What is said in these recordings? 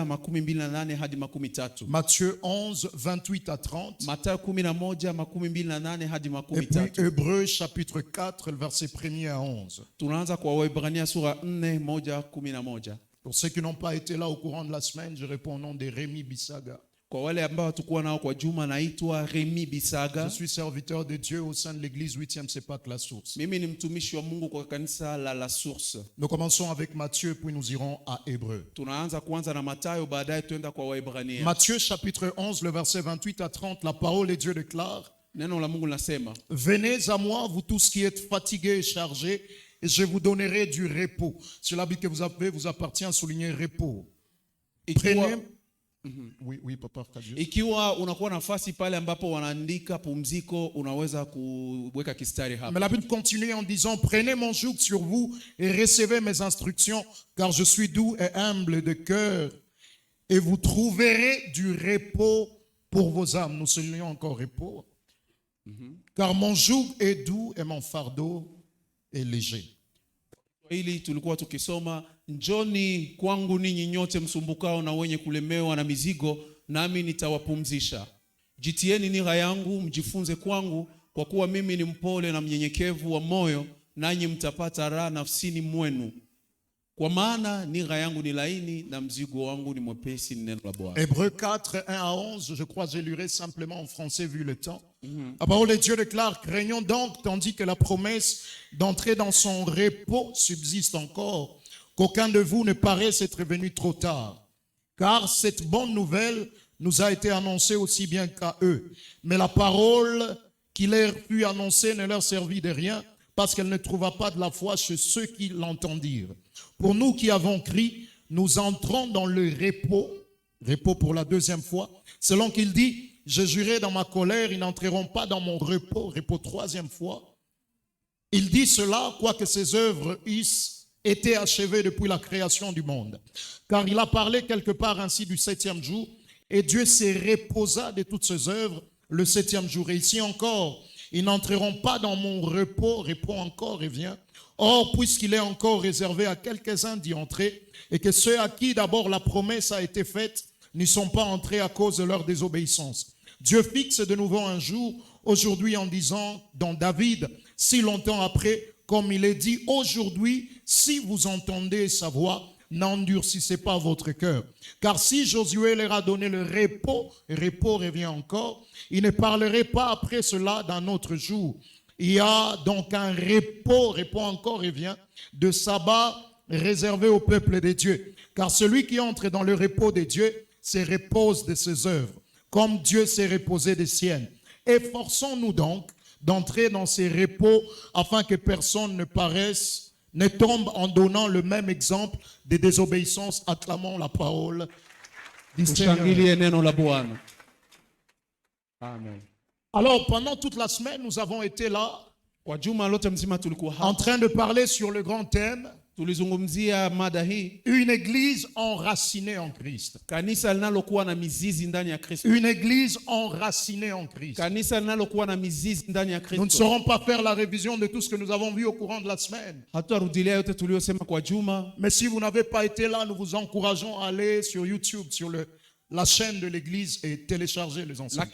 makumi mbili na nane hadi makumi tatu. Matthieu 11, 28 à 30. Mathayo 11 makumi mbili na nane hadi makumi Et puis tatu. Hébreux chapitre 4, le verset 1er à 11. Tunaanza kwa Waebrania sura 4 1:11. Pour ceux qui n'ont pas été là au courant de la semaine, je réponds au nom de Rémi Bissaga. Kwa wale ambao hatukuwa nao kwa juma, naitwa Remi Bisaga. Je suis serviteur de Dieu au sein de l'église 8e CEPAC La Source. Mimi ni mtumishi wa Mungu kwa kanisa la Source. Nous commençons avec Matthieu, puis nous irons à Hébreux. Tunaanza kwanza na Mathayo, baadaye tuenda kwa Waebrania. Matthieu chapitre 11, le verset 28 à 30, la parole de Dieu déclare: Neno la Mungu linasema, venez à moi, vous tous qui êtes fatigués et chargés, et je vous donnerai du repos. Sur l'habit que vous avez vous appartient à souligner repos. Prenez. Oui, papa. Ikiwa unakuwa nafasi pale ambapo wanaandika pumziko, unaweza kuweka kistari hapa. Mais la Bible continue en disant: prenez mon joug sur vous et recevez mes instructions, car je suis doux et humble de cœur, et vous trouverez du repos pour vos âmes. Nous soulignons encore repos. Car mon joug est doux et mon fardeau est léger. Ili tulikuwa tukisoma, njoni kwangu ninyi nyote msumbukao na wenye kulemewa na mizigo, nami nitawapumzisha. Jitieni nira yangu, mjifunze kwangu, kwa kuwa mimi ni mpole na mnyenyekevu wa moyo, nanyi mtapata raha nafsini mwenu. Kwa maana nira yangu ni laini na mzigo wangu ni mwepesi, ni neno la Bwana. Hébreux 4, 1 à 11, je crois que je lirai simplement en français vu le temps. La parole de Dieu déclare: craignons donc, tandis que la promesse d'entrer dans son repos subsiste encore, qu'aucun de vous ne paraisse être venu trop tard. Car cette bonne nouvelle nous a été annoncée aussi bien qu'à eux. Mais la parole qui leur fut annoncée ne leur servit de rien, parce qu'elle ne trouva pas de la foi chez ceux qui l'entendirent. Pour nous qui avons crié, nous entrons dans le repos pour la deuxième fois, selon qu'il dit: je jurai dans ma colère, ils n'entreront pas dans mon repos troisième fois. Il dit cela, quoique ses œuvres eussent été achevées depuis la création du monde. Car il a parlé quelque part ainsi du septième jour, et Dieu s'est reposa de toutes ses œuvres le septième jour. Et ici encore, ils n'entreront pas dans mon repos encore et vient. Or, puisqu'il est encore réservé à quelques-uns d'y entrer, et que ceux à qui d'abord la promesse a été faite n'y sont pas entrés à cause de leur désobéissance. Dieu fixe de nouveau un jour, aujourd'hui, en disant dans David, si longtemps après, comme il est dit: aujourd'hui, si vous entendez sa voix, n'endurcissez pas votre cœur. Car si Josué leur a donné le repos revient encore, il ne parlerait pas après cela d'un autre jour. Il y a donc un repos encore et vient, de sabbat réservé au peuple de Dieu. Car celui qui entre dans le repos de Dieu se repose de ses œuvres, comme Dieu s'est reposé des siennes. Efforçons-nous donc d'entrer dans ces repos, afin que personne ne tombe en donnant le même exemple de désobéissance. Acclamons la parole du Seigneur. Amen. Alors, pendant toute la semaine, nous avons été là en train de parler sur le grand thème: une église enracinée en Christ. Une église enracinée en Christ. Nous ne saurons pas faire la révision de tout ce que nous avons vu au courant de la semaine. Mais si vous n'avez pas été là, nous vous encourageons à aller sur YouTube, sur la chaîne de l'église, et télécharger les enseignements.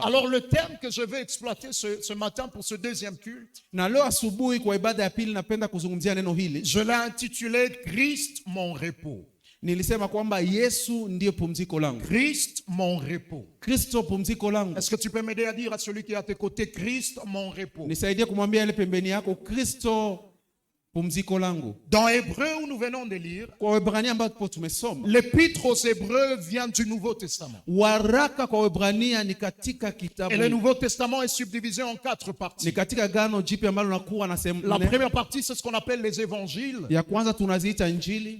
Alors le thème que je vais exploiter ce matin pour ce deuxième culte, je l'ai intitulé Christ mon repos. Christ mon repos. Est-ce que tu peux m'aider à dire à celui qui est à tes côtés: Christ mon repos? Dans Hébreux, où nous venons de lire, l'épître aux Hébreux vient du Nouveau Testament. Et le Nouveau Testament est subdivisé en 4 parties. La première partie, c'est ce qu'on appelle les évangiles,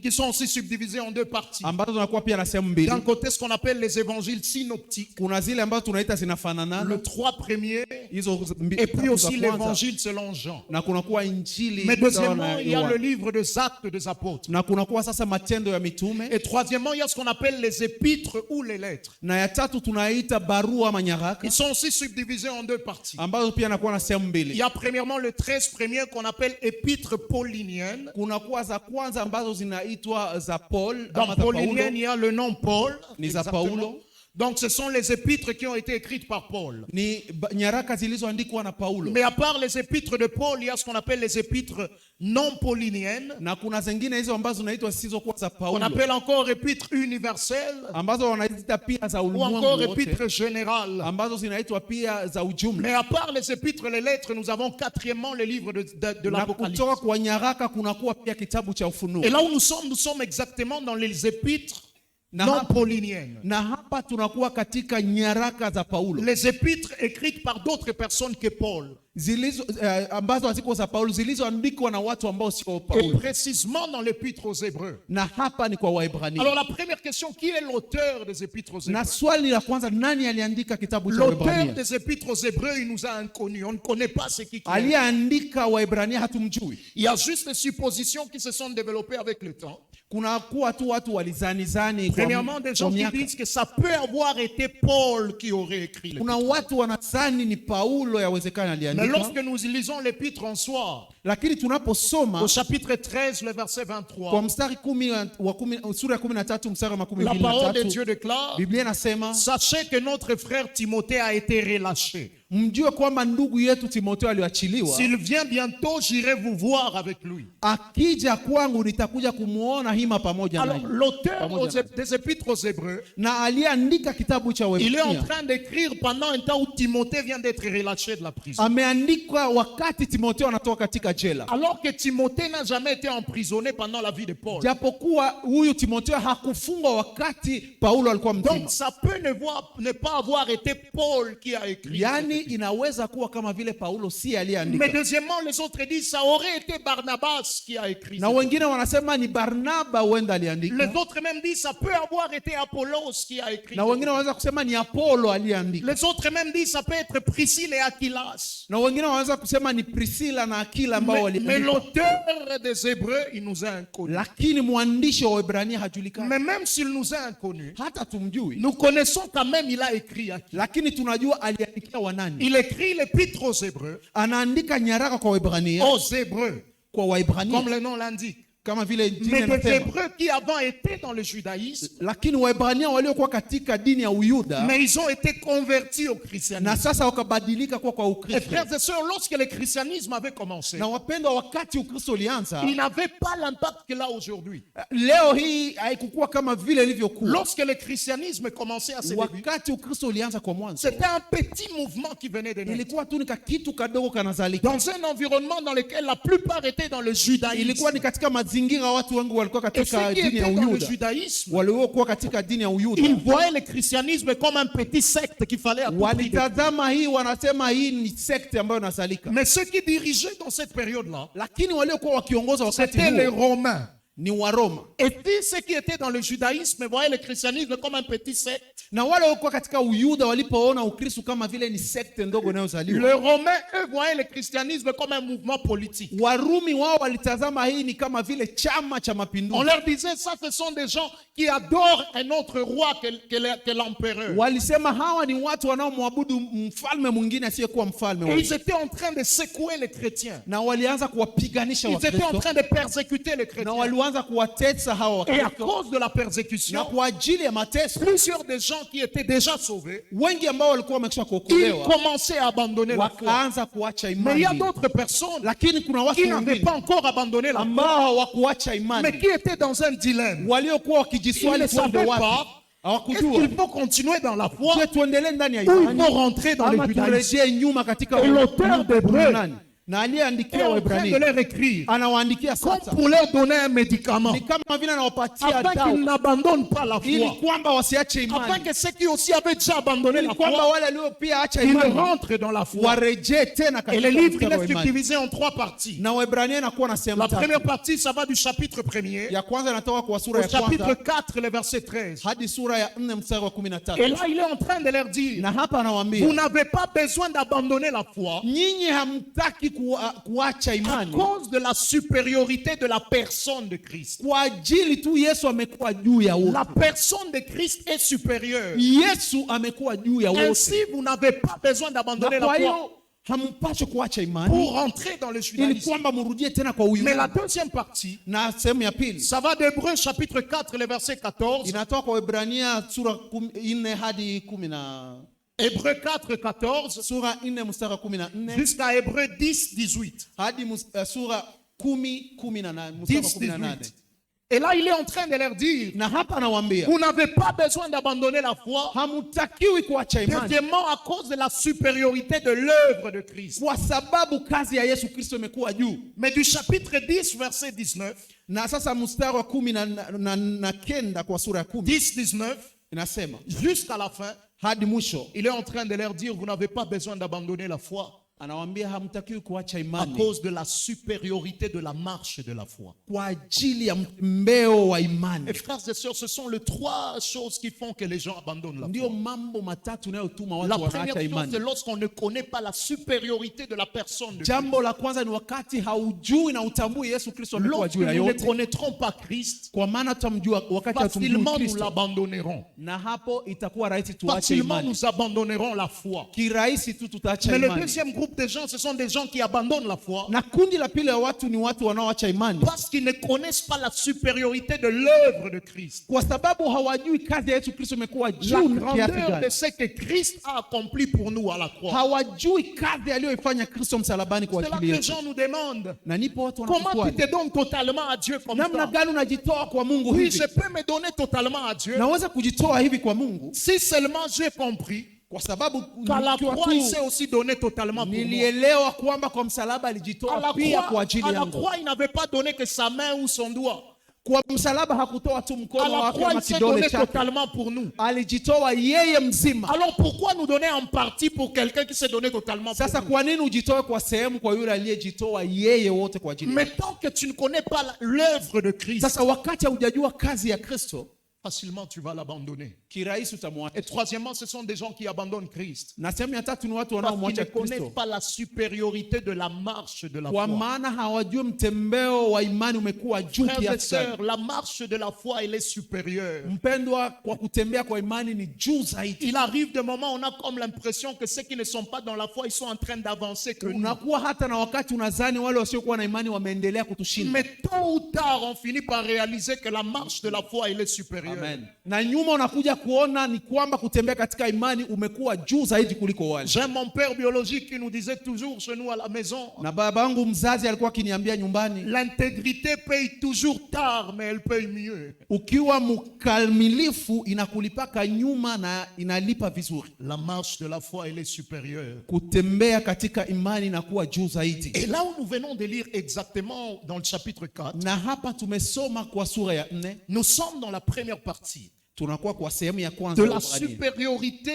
qui sont aussi subdivisés en 2 parties. D'un côté, ce qu'on appelle les évangiles synoptiques, le 3 premiers, et puis aussi l'évangile selon Jean. Mais deuxièmement, Deuxièmement, il y a le livre des Actes des Apôtres. na kunakuwa sasa Matendo ya Mitume, Et troisièmement, il y a ce qu'on appelle les épîtres ou les lettres. na ya tatu tunaita barua ama nyaraka, Ils sont aussi subdivisés en deux parties. ambazo pia nakuwa na sehemu Il mbili. y a premièrement les 13 premiers qu'on appelle épîtres pauliniennes. Kunakuwa za kwanza ambazo zinaitwa za Paul Dans ama za paulinienne, Paulo, il y a le nom Paul. ni za Exactement. Paulo, Donc, ce sont les épîtres qui ont été écrites par Paul. ni nyaraka zilizoandikwa na Paulo. Mais à part les épîtres de Paul, il y a ce qu'on appelle les épîtres non pauliniennes. Na kuna zingine hizo ambazo zinaitwa zisizokuwa za On Paulo, appelle encore épîtres universelles ambazo wanaita pia za ou ulimwengu encore wote, épîtres générales. ambazo zinaitwa pia za ujumla. Mais à part les épîtres et les lettres, nous avons quatrièmement le livre de Na l'Apocalypse. kutoka kwa nyaraka kunakuwa pia kitabu cha Ufunuo. Et là où nous sommes exactement dans les épîtres Na non hapa, pauliniennes. na hapa tunakuwa katika nyaraka za Paulo Les épîtres écrites par d'autres personnes que Paul. ambazo haziko za Paulo, zilizoandikwa na watu ambao sio Et Paulo, précisément dans l'épître aux Hébreux. na hapa ni kwa Waebrania. Alors la première question, qui est l'auteur des épîtres aux Na Hébreux? swali la kwanza, nani aliandika kitabu cha L'auteur Waebrania? des épîtres aux Hébreux, il nous a inconnus. On ne connaît pas ce qui est. Aliyeandika Waebrania hatumjui. Il y a juste des suppositions qui se sont développées avec le temps. Kunakuwa tu watu walizanizani kwa Premièrement, des gens qui miaka. disent que ça peut avoir été Paul qui aurait écrit Kuna l'épître. watu wanadhani ni Paulo, yawezekana Mais aliandika, lorsque nous lisons l'épître en soi, lakini tunaposoma au chapitre 13, le verset kwa 23, mstari sura ya 13 mstari wa la parole de 13, Dieu déclare: Biblia inasema Sachez que notre frère Timothée a été relâché. mjue kwamba ndugu yetu Timotheo aliachiliwa. S'il vient bientôt, j'irai vous voir avec lui. Akija kwangu nitakuja kumuona hima pamoja Alors, naye. l'auteur des épîtres aux Hébreux, Na aliyeandika kitabu cha il est en Waebrania train d'écrire pendant un temps où Timothée vient d'être relâché de la prison. ameandikwa wakati Timotheo anatoka katika jela, Alors que Timothée n'a jamais été emprisonné pendant la vie de Paul. japokuwa huyu Timotheo hakufungwa wakati Paulo alikuwa mzima. Donc ça peut ne pas avoir été Paul qui a écrit. Yani inaweza kuwa kama vile Paulo si Mais aliyeandika, deuxièmement, les autres disent ça aurait été Barnabas qui a écrit. na wengine wanasema ni Barnaba huenda Les aliandika, autres même disent ça peut avoir été Apollos qui a écrit. na wengine wanaweza kusema ni Apolo aliyeandika, Les autres même disent ça peut être Priscille et Aquilas. na wengine wanaweza kusema ni Priscilla na Akila ambao Mais waliandika, l'auteur des Hébreux, il nous a inconnus. lakini mwandishi wa Waebrania hajulikani, Mais même s'il nous a inconnus, hata tumjui, nous connaissons quand même il a écrit à qui. lakini tunajua aliandikia wanani. Il écrit l'épître aux Hébreux. Anaandika nyaraka kwa Waebrania, Aux Hébreux, kwa Waebrania comme le nom l'indique. kama vile jina Mais des linasema, Hébreux qui avant étaient dans le judaïsme, lakini Waebrania waliokuwa katika dini ya Uyuda mais ils ont été convertis au na christianisme. sasa wakabadilika kuwa kwa Et Ukristo. frères et sœurs, lorsque le christianisme avait commencé, Na wapendwa, wakati Ukristo ulianza, il n'avait pas l'impact qu'il a aujourd'hui. leo hii haikukuwa kama vile ilivyokuwa Lorsque le christianisme commençait à se débuter, wakati Ukristo ulianza. Kwa mwanzo c'était un petit mouvement qui venait de naître. ilikuwa tu ni kitu kadogo kanazalika, Dans un environnement dans lequel la plupart étaient dans le judaïsme. ilikuwa ni katika mazingira watu wengi walikuwa Et ceux katika qui dini ya étaient dans le Uyuda, judaïsme, waliokuwa katika dini ya Uyuda ils voyaient le christianisme comme un petit secte qu'il fallait à tout prix walitazama hii, wanasema hii ni sekte ambayo inazalika, Mais ceux qui dirigeaient dans cette période-là, lakini waliokuwa wakiongoza wakati c'était les huo Romains. ni Waroma, Et puis ceux qui étaient dans le judaïsme voyaient le christianisme comme un petit secte. na wale walikuwa katika Uyuda walipoona Ukristo kama vile ni sekte ndogo inayozaliwa, Les Romains, eux, voyaient le christianisme comme un mouvement politique. Warumi wao walitazama hii ni kama vile chama cha On mapinduzi. leur disait, ça, ce sont des gens qui adorent un autre roi que l'empereur. Walisema hawa ni watu wanaomwabudu mfalme mwingine asiyekuwa mfalme Et wao, ils étaient en train de secouer les chrétiens. na walianza kuwapiganisha Ils étaient en Wakristo, train de persécuter les na chrétiens. walianza kuwatesa hawa Et à Wakristo, cause de la na persécution, kwa ajili ya mateso, plusieurs des gens qui étaient déjà sauvés, wengi ambao walikuwa wamekwisha ils kuokolewa commençaient à abandonner la foi. wakaanza kuacha Mais il y a imani, d'autres personnes lakini kuna watu qui n'avaient wengine pas encore abandonné la foi, ambao hawakuacha mais imani, qui étaient dans un dilemme. waliokuwa Ils wakijiswali ne tuende savaient wapi, pas, est-ce hawakujua qu'il faut continuer dans la foi je tuendelee ndani ya ou il imani faut rentrer dans le ama judaïsme. turejee nyuma katika Et l'auteur d'Hébreux nani? Na est aliyeandikia en train de Waebrania leur écrire anawaandikia comme sasa, pour leur donner un médicament ni kama vile anawapatia afin qu'ils dawa n'abandonnent pas la ili foi, kwamba wasiache afin imani, que ceux qui aussi avaient déjà abandonné ili la kwamba foi, wale walio pia acha ils imani rentrent dans la foi. warejee tena Et katika le livre il mstari wa est imani. subdivisé en trois parties. Na Waebrania inakuwa na sehemu La première tatu. partie, ça va du chapitre 1er Ya kwanza inatoka kwa sura au ya chapitre kwanza 4, le verset 13. hadi sura ya 4 mstari wa Et 13. là, il est en train de leur dire, Na hapa vous anawaambia n'avez pas besoin d'abandonner la foi nyinyi hamtaki kuacha à imani cause de la supériorité de la personne de Christ. kwa ajili tu Yesu amekuwa juu ya La wote. personne de Christ est supérieure. Yesu amekuwa juu ya Ainsi, wote. vous n'avez pas besoin Na d'abandonner la kwa foi hiyo hampaswi kuacha pour imani rentrer dans le ili judaïsme. kwamba murudie tena kwa Mais la uyuda. deuxième partie, Na sehemu ya pili ça va d'Hébreux chapitre 4, le verset 14. inatoka kwa Waebrania sura 4 hadi 10 Hébreux 4, 14 sura 4 mstari wa 14 jusqu'à Hébreux 10, 18. hadi sura 10 18 mstari 10, wa 18. 18. Et là, il est en train de leur dire, Na hapa anawaambia vous n'avez pas besoin d'abandonner la foi, hamutakiwi kuacha imani deuxièmement à cause de la supériorité de l'œuvre de Christ. kwa sababu kazi ya Yesu Kristo imekuwa juu. Mais du chapitre 10, verset 19, Na sasa mstari wa 19 kwa sura ya 10 10, 19, inasema jusqu'à la fin, hadi mwisho, il est en train de leur dire, vous n'avez pas besoin d'abandonner la foi anawaambia hamtakiwi kuacha à imani cause de la supériorité de la marche de la foi. kwa ajili ya mtembeo wa Et imani. frères et sœurs, ce sont les trois choses qui font que les gens abandonnent la Ndio foi. mambo matatu yanayotuma La watu première wanaacha chose, imani. c'est lorsqu'on ne connaît pas la supériorité de la personne de Christ. Jambo la kwanza ni wakati haujui na utambui Yesu Kristo amekuwa Lorsque juu ya nous ne yote, connaîtrons pas Christ, kwa maana tutamjua wakati hatumjui facilement nous Kristo, l'abandonnerons. na hapo itakuwa rahisi tuache Facilement imani. nous abandonnerons la foi. Kirahisi tu tutaacha Mais le imani. deuxième groupe de gens, ce sont des gens qui abandonnent la foi Na kundi la pili ya watu ni watu wanaoacha imani parce qu'ils ne connaissent pas la supériorité de l'œuvre de Christ. kwa sababu hawajui kazi ya Yesu Kristo imekuwa La juu kiasi grandeur gani. de ce que Christ a accompli pour nous à la croix. Hawajui kazi aliyoifanya Kristo msalabani kwa C'est là que ajili les yetu. gens nous demandent, Na nipo watu comment tu wanaswali, te donnes totalement à Dieu comme namna ça? gani unajitoa kwa Mungu Oui, hivi? je peux me donner totalement à Dieu Naweza kujitoa hivi kwa Mungu si seulement j'ai compris kwa sababu qu'à la nikiwa croix, il tu s'est aussi donné totalement pour moi. nilielewa kwamba kwa msalaba À alijitoa la pia kwa ajili à la yangu. croix, il n'avait pas donné que sa main ou son doigt. Kwa msalaba hakutoa tu À mkono la wake croix, ama il s'est kidole donné chake, totalement pour nous. alijitoa yeye mzima. Alors pourquoi nous donner en partie pour quelqu'un qui s'est donné totalement pour Sasa nous? kwa nini ujitoe kwa sehemu kwa yule aliyejitoa yeye wote kwa ajili Mais yako? tant que tu ne connais pas l'œuvre de Christ, Sasa wakati haujajua kazi ya Kristo, facilement tu vas l'abandonner. kirahisi utamwacha. Et troisièmement, ce sont des gens qui abandonnent Christ Na sehemu ya tatu ni watu parce qu'ils wanaomwacha ne connaissent Kristo pas la supériorité de la marche de la kwa foi. maana hawajui mtembeo wa imani umekuwa juu Frères et kiasi gani. sœurs, la marche de la foi, elle est supérieure. Mpendwa, kwa kutembea kwa imani ni juu zaidi. Il arrive des moments où on a comme l'impression que ceux qui ne sont pas dans la foi, ils sont en train d'avancer que nous. Unakuwa hata na wakati unazani wale wasiokuwa na imani wameendelea kutushinda. Mais tôt ou tard, on finit par réaliser que la marche de la foi, elle est supérieure. Amen. Na nyuma unakuja kuona ni kwamba kutembea katika imani umekuwa juu zaidi kuliko wale. J'ai mon père biologique qui nous disait toujours chez nous à la maison, Na babangu mzazi alikuwa akiniambia nyumbani, l'intégrité paye toujours tard, mais elle paye mieux. ukiwa mkamilifu inakulipaka nyuma na inalipa vizuri. La marche de la foi, elle est supérieure. Kutembea katika imani inakuwa juu zaidi. Et là où nous venons de lire exactement dans le chapitre 4, Na hapa tumesoma kwa sura ya 4, nous sommes dans la première partie tunakuwa kwa sehemu ya kwanza de ya la Waebrania. supériorité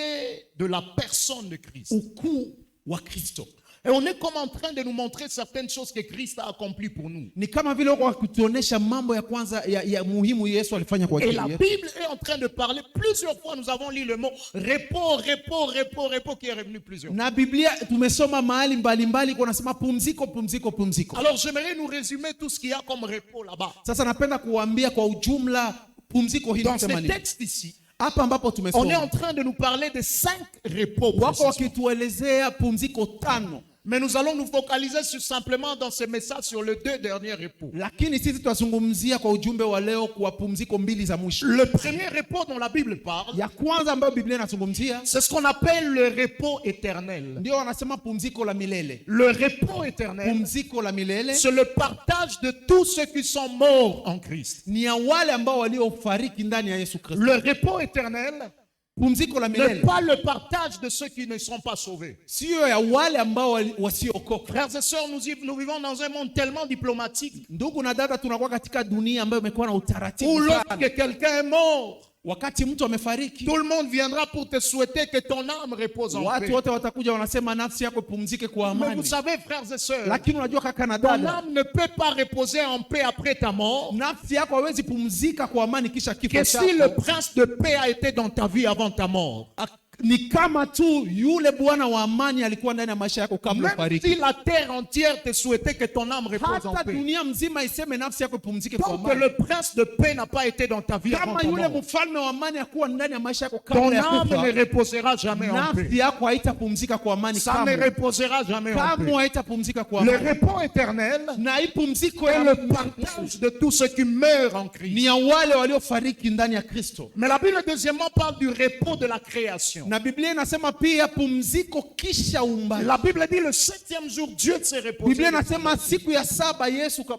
de la personne de Christ. Ukuu wa Kristo. Et on est comme en train de nous montrer certaines choses que Christ a accomplies pour nous. Ni kama vile kwa kutuonesha mambo ya kwanza ya muhimu Yesu alifanya kwa Et ajili la yetu. Bible est en train de parler. Plusieurs fois, nous avons lu le mot repos, repos, repos, repos qui est revenu plusieurs fois. Na Biblia tumesoma mahali mbalimbali kwa nasema pumziko, pumziko, pumziko. Alors j'aimerais nous résumer tout ce qu'il y a comme repos là-bas. Sasa napenda kuambia kwa ujumla pumziko hili Dans ce kusema nini. texte ici, Hapa ambapo on est en tumesoma train de nous parler de 5 repos. wako précisément. wakituelezea pumziko 5, Mais nous allons nous focaliser simplement dans ce message sur les 2 derniers repos. lakini sisi tutazungumzia kwa ujumbe wa leo kwa pumziko 2 za mwisho. Le premier repos dont la Bible parle, Ya kwanza ambayo Biblia inazungumzia c'est ce qu'on appelle le repos éternel. ndio wanasema pumziko la milele. Le repos éternel, Pumziko la milele c'est le partage de tous ceux qui sont morts en Christ. ni ya wale ambao waliofariki ndani ya Yesu Kristo. Le repos éternel Pumziko la n'est milele pas le partage de ceux qui ne sont pas sauvés. sio ya wale ambao wasiokoka. Frères et sœurs, nous vivons dans un monde tellement diplomatique Ndugu na dada, tunakuwa katika dunia ambayo imekuwa na où utaratibu sana. lorsque quelqu'un est mort, Wakati mtu amefariki, tout le monde viendra pour te souhaiter que ton âme repose en watu paix. wote watakuja wanasema nafsi yako ipumzike kwa Mais vous amani. savez, frères et sœurs, Lakini unajua kaka na ton dada, âme ne peut pas reposer en paix après ta mort nafsi yako haiwezi pumzika kwa amani kisha kifo que si le chako. prince de paix a été dans ta vie avant ta mort. ni kama tu yule Bwana wa amani alikuwa ndani ya maisha yako kabla Même ufariki. si la terre entière te souhaitait que ton âme repose en Hata paix. dunia mzima iseme nafsi yako ipumzike kwa Tant que amani. le prince de paix n'a pas été dans ta vie avant Kama ton yule mort, mfalme wa amani akuwa ndani ya maisha yako ton kabla ya âme ne kufa, reposera jamais en paix. nafsi yako haitapumzika kwa amani Ça ne kamwe. reposera jamais en Kamwe paix. haitapumzika kwa Le amani. repos éternel Na hii pumziko est ya le partage de tous ceux qui meurent en ni Christ. ya wale waliofariki ndani ya Kristo. Mais la Bible, deuxièmement, parle du repos de la création. Na Biblia inasema pia pumziko kisha uumbaji. La Bible dit le 7e jour, Dieu s'est reposé. Biblia inasema siku ya saba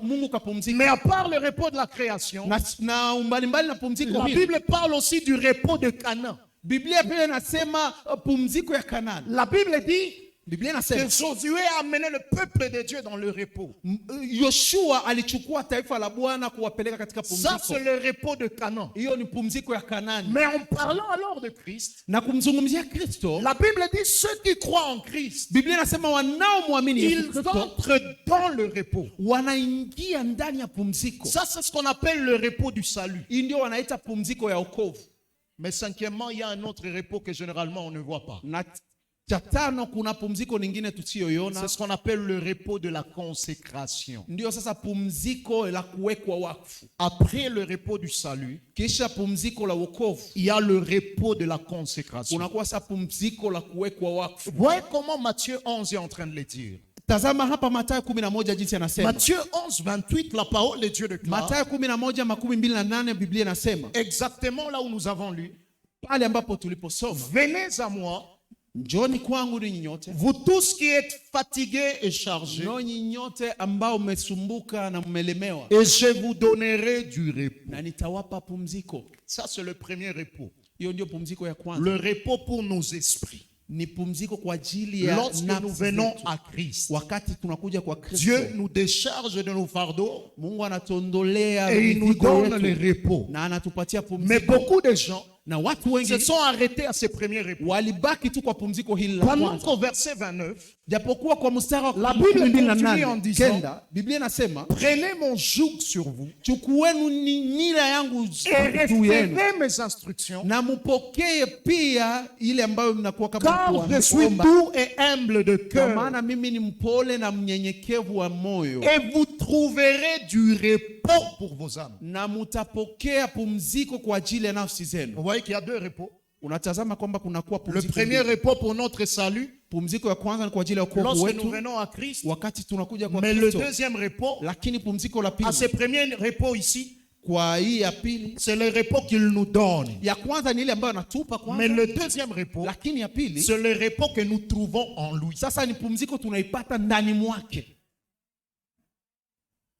Mungu kapumzika. Mais à part le repos de la création, Na mbalimbali na pumziko la hili, Bible parle aussi du repos de Canaan. Biblia pia inasema pumziko ya Kanaani. La Bible dit Biblia que inasema Josué a amené le peuple de Dieu dans le repos. Yoshua alichukua taifa la Bwana kuwapeleka katika Ça, pumziko. c'est le repos de Canaan. Hiyo ni pumziko ya Kanaani. Mais en parlant alors de Christ, Na kumzungumzia Kristo, la Bible dit ceux qui croient en Christ, Biblia inasema wanaomwamini Yesu ils Kristo entrent dans le repos. wanaingia ndani ya pumziko. Ça, c'est ce qu'on appelle le repos du salut. Hii ndio wanaita pumziko ya wokovu. Mais cinquièmement, il y a un autre repos que généralement on ne voit pas. Na cha tano, kuna pumziko lingine tusiyoiona, C'est ce qu'on appelle le repos de la consécration. ndio sasa pumziko la kuwekwa wakfu. Après le repos du salut, Kisha pumziko la wokovu il y a le repos de la consécration. kunakuwa sasa pumziko la kuwekwa wakfu. Voyez comment Matthieu 11 est en train de le dire. Tazama hapa Mathayo 11 jinsi anasema. Matthieu 11, 28, la parole de Dieu déclare Mathayo 11:28 Biblia inasema exactement là où nous avons lu. pale ambapo tuliposoma, Venez à moi, njoni kwangu ninyi nyote, vous tous qui êtes fatigués et chargés, ninyi nyote ambao mmesumbuka na mmelemewa, et je vous donnerai du repos. na nitawapa pumziko. Ça, c'est le premier repos. Hiyo ndio pumziko ya kwanza. Le repos pour nos esprits. Ni pumziko kwa ajili ya Lorsque nous nafsi venons zetu. à Christ, Wakati tunakuja kwa Kristo, Dieu nous décharge de nos fardeaux Mungu anatuondolea et il nous mizigo donne yetu, le repos. na anatupatia Mais pumziko. beaucoup de gens Na watu wengi se sont arrêtés à ce premier repos. walibaki tu kwa pumziko hili la Pendant kwanza. qu'au verset 29, Japokuwa kwa mstari wa La Bible continue en 28 disant, Biblia inasema, prenez mon joug sur vous chukueni nira yangu et juu yenu recevez mes instructions, na mupokee pia ile ambayo mnakuwa kama car mtu wa je suis kuomba. doux et humble de Kwa cœur, maana mimi ni mpole na mnyenyekevu wa moyo, et vous trouverez du repos pour vos âmes. na mutapokea pumziko kwa ajili ya nafsi zenu. Vous voyez qu'il y a deux repos. Unatazama kwamba kunakuwa Le pumziko premier mbili. repos pour notre salut, Pumziko ya kwanza ni kwa ajili ya wokovu lorsque nous wetu venons à Christ, wakati tunakuja kwa mais le Kristo, deuxième repos, lakini pumziko la à ce pili, premier repos ici, kwa hii ya pili, c'est le repos qu'il nous donne. ya kwanza ni ile ambayo anatupa Mais kwanza, le deuxième repos, lakini ya pili c'est le repos que nous trouvons en lui. sasa ni pumziko tunaipata ndani mwake.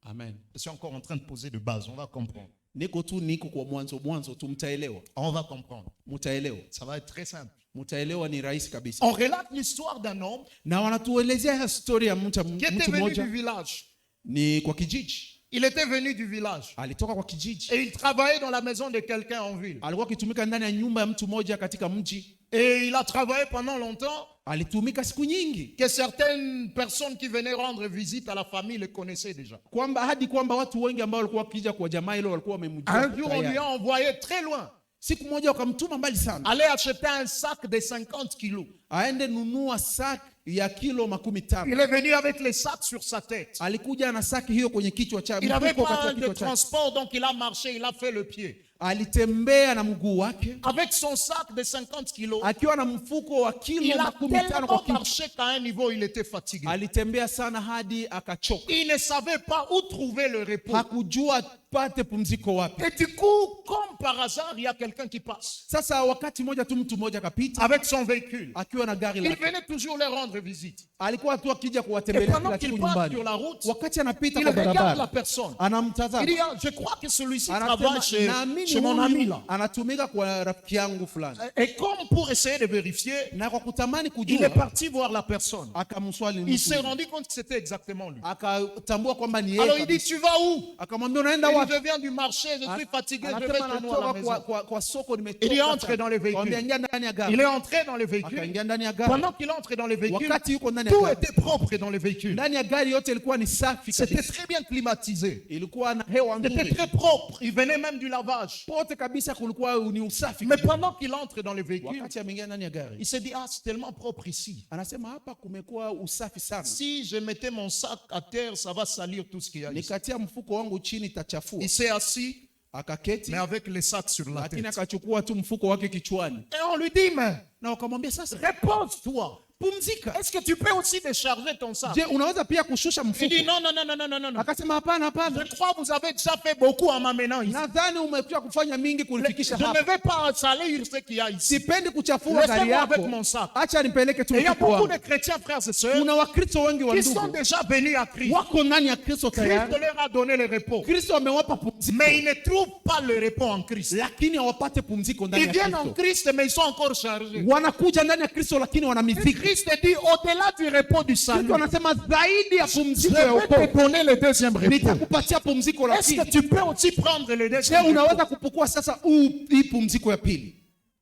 Amen. Je suis encore en train de poser de base, on va comprendre. Niko kwa mwanzo tu, mtaelewa. On va comprendre. Mtaelewa. Ça va être très simple. Mtaelewa, ni rahisi kabisa. On relate l'histoire d'un homme Na wanatuelezea historia ya qui était mtu venu mmoja, du village. ni kwa kijiji. Il était venu du village Alitoka kwa kijiji, et il travaillait dans la maison de quelqu'un en ville. alikuwa akitumika ndani ya nyumba ya mtu mmoja katika mji. Et il a travaillé pendant longtemps Alitumika siku nyingi, que certaines personnes qui venaient rendre visite à la famille le connaissaient déjà. kwamba hadi kwamba watu wengi ambao walikuwa wakija kwa jamaa hilo walikuwa wamemjua Un jour, on tayari. lui a envoyé très loin Siku moja wakamtuma mbali sana, aller acheter un sac de 50 kilos. aende nunua saki ya kilo 15. Il est venu avec les sacs sur sa tête. Alikuja na saki hiyo kwenye kichwa chake, Il n'avait mfuko pas katika de kichwa chake. transport, donc il a marché, il a fait le pied. Alitembea na mguu wake Avec son sac de 50 kilos, akiwa na mfuko wa il kilo a 15 kwa tellement kichwa. marché qu'à un niveau, il était fatigué. Alitembea sana hadi akachoka, Il ne savait pas où trouver le repos. hakujua pate pumziko wapi. Et du coup, comme par hasard, il y a quelqu'un qui passe Sasa wakati mmoja tu mtu mmoja kapita avec son véhicule. akiwa na gari Il lake, venait toujours leur rendre visite. alikuwa tu akija Et kuwatembelea pendant kila siku qu'il passe nyumbani. sur la route, Wakati anapita il kwa regarde la barabara, personne. Il anamtazama, dit, ah, je crois que celui-ci anasema travaille chez naamini mon ami huyu là. anatumika kwa rafiki yangu fulani. Et comme pour essayer de vérifier, Na kwa kutamani il kujua, est parti voir la personne. akamswali Il s'est mtu, rendu compte que c'était exactement lui. akatambua kwamba ni Alors yeye il dit, kabisa. tu vas où? Akamwambia unaenda Il wapi? dit, je viens du marché, je suis fatigué, je vais Anasema chez nous à la anatoka maison. kwa soko, Il est nimechoka entré dans le véhicule. Akamwambia, ingia ndani ya gari. Il est entré dans le véhicule. Akaingia ndani ya gari. Pendant qu'il entre dans le véhicule, Wakati yuko ndani ya tout gari, était propre dans le véhicule. ndani ya gari yote ilikuwa ni safi C'était kabisa, très bien climatisé. ilikuwa na hewa C'était nzuri, très propre. Il venait même du lavage. nettoyage. pote kabisa kulikuwa ni usafi. Mais pendant qu'il entre dans le véhicule, Wakati ameingia ndani ya gari, il se dit, ah, c'est tellement propre ici. anasema hapa kumekuwa usafi sana. Si je mettais mon sac à terre, ça va salir tout ce qu'il y a ici. Nikatia mfuko wangu chini tachafua. Il s'est assis, Akaketi, mais avec les sacs sur la lakini tête. akachukua tu mfuko wake kichwani. Et on lui dit, mais Na wakamwambia sasa, repose-toi. pumzika. Est-ce que tu peux aussi décharger ton sac? Je, unaweza pia kushusha Il dit, mfuko? non, non, non, non, non, non, non. Akasema hapana, hapana. Je crois que vous avez déjà fait beaucoup en m'amenant ici. Nadhani umekuja kufanya mingi Je kulifikisha ne hapa. vais pas salir ce qu'il y a ici. Sipendi kuchafua gari Laissez-moi avec yako. mon sac. Acha nipeleke tu Et il y a mfuko beaucoup wangu. de chrétiens, frères et sœurs, Kuna Wakristo wengi wa qui sont ndugu déjà venus à Christ. wako ndani ya Kristo Christ tayari. leur a donné le repos. Kristo amewapa pumziko, Mais ils ne trouvent pas le repos en Christ. lakini hawapate pumziko ndani Ils ya viennent en Kristo. Christ, mais ils sont encore chargés. Wanakuja ndani ya Kristo lakini wana Et mizigo. Christ dit, au-delà du repos du salut, Kristo anasema zaidi ya je pumziko ya vais te wokovu donner le deuxième repos. nitakupatia pumziko la Est-ce que pili. tu peux aussi prendre le Je, deuxième repos? unaweza kupokua sasa hii pumziko ya pili?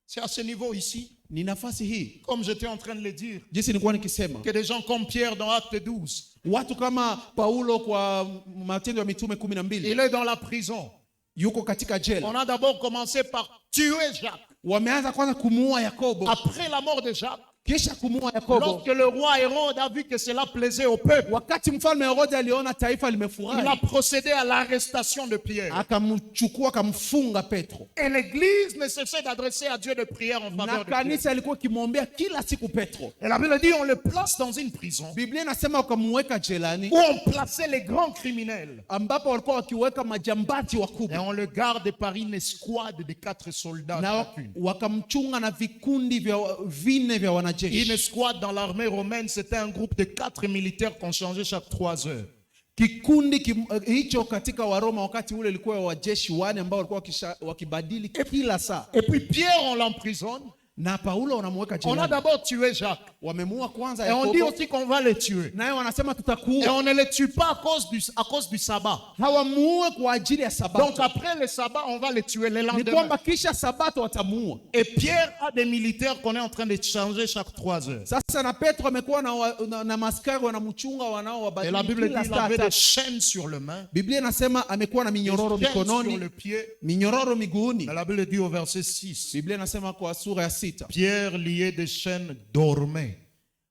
C'est à ce niveau ici, Ni nafasi hii, comme j'étais en train de le dire, jinsi nilikuwa nikisema, que des gens comme Pierre dans Acte 12, watu kama Paulo kwa Matendo ya Mitume 12 il est dans la prison. yuko katika jela. On a d'abord commencé par tuer Jacques. Wameanza kwanza kumuua Yakobo, Après la mort de Jacques, kisha kumuua Yakobo. lorsque le roi Hérode a vu que cela plaisait au peuple, Wakati mfalme Herode aliona taifa il a limefurahi, procédé à l'arrestation de Pierre. akamchukua akamfunga Petro, Et l'église ne cessait d'adresser à Dieu des prières en na faveur de Pierre. kanisa alikuwa ikimwombea kila siku Petro. Et la Bible dit, on le place dans une prison Biblia inasema wakamuweka jelani, où on plaçait les grands criminels. ambapo walikuwa wakiweka majambazi Et wakubwa, on le garde par une escouade de 4 soldats na chacune. wakamchunga na vikundi vinne vya Une wanajeshi. escouade dans l'armée romaine, c'était un groupe de 4 militaires qu'on changeait chaque 3 heures. Kikundi hicho katika Waroma wakati ule ilikuwa wajeshi wane ambao walikuwa wakibadili kila saa. Et puis Pierre, on l'emprisonne. Na Paulo wanamuweka On a jelani. d'abord tué Jacques. Wamemuua kwanza Et on dit Yakobo, aussi qu'on va le tuer. naye wanasema Et tutakuua. on ne le tue pas à cause du sabbat. Hawamuue kwa ajili ya Donc sabato, après le sabbat, on va le tuer le ni lendemain. kwamba kisha sabato watamuua. Et Pierre a des militaires qu'on est en train de changer chaque 3 heures. Sasa na Petro amekuwa na maskari wanamchunga Et la wanaowabadili Bible dit kila qu'il saa avait des tatu. chaînes sur le main, Biblia inasema amekuwa na des minyororo chaînes sur mikononi, le pied. minyororo miguuni. Et la Bible dit au verset 6, Biblia inasema kwa sura ya 6, Pierre lié des chaînes dormait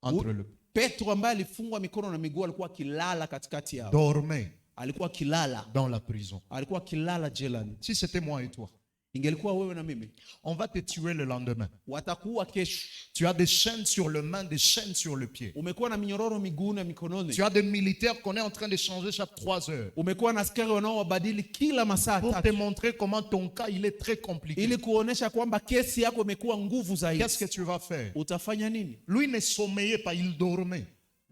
entre le Petro ambaye alifungwa mikono na miguu alikuwa akilala katikati yao, dormait alikuwa akilala, dans la prison. alikuwa akilala jelani. Si c'était moi et toi, Ingelikuwa wewe na mimi, on va te tuer le lendemain. watakuwa kesho. Tu as des chaînes sur le main, des chaînes sur le pied. Umekuwa na minyororo miguuni na mikononi, Tu as des militaires qu'on est en train de changer chaque 3 heures umekuwa na askari wanaowabadili kila masaa pour te tatu, montrer comment ton cas il est très compliqué. ili kuonesha kwamba kesi yako imekuwa nguvu zaidi. Qu'est-ce que tu vas faire? Utafanya nini? Lui ne sommeillait pas, il dormait.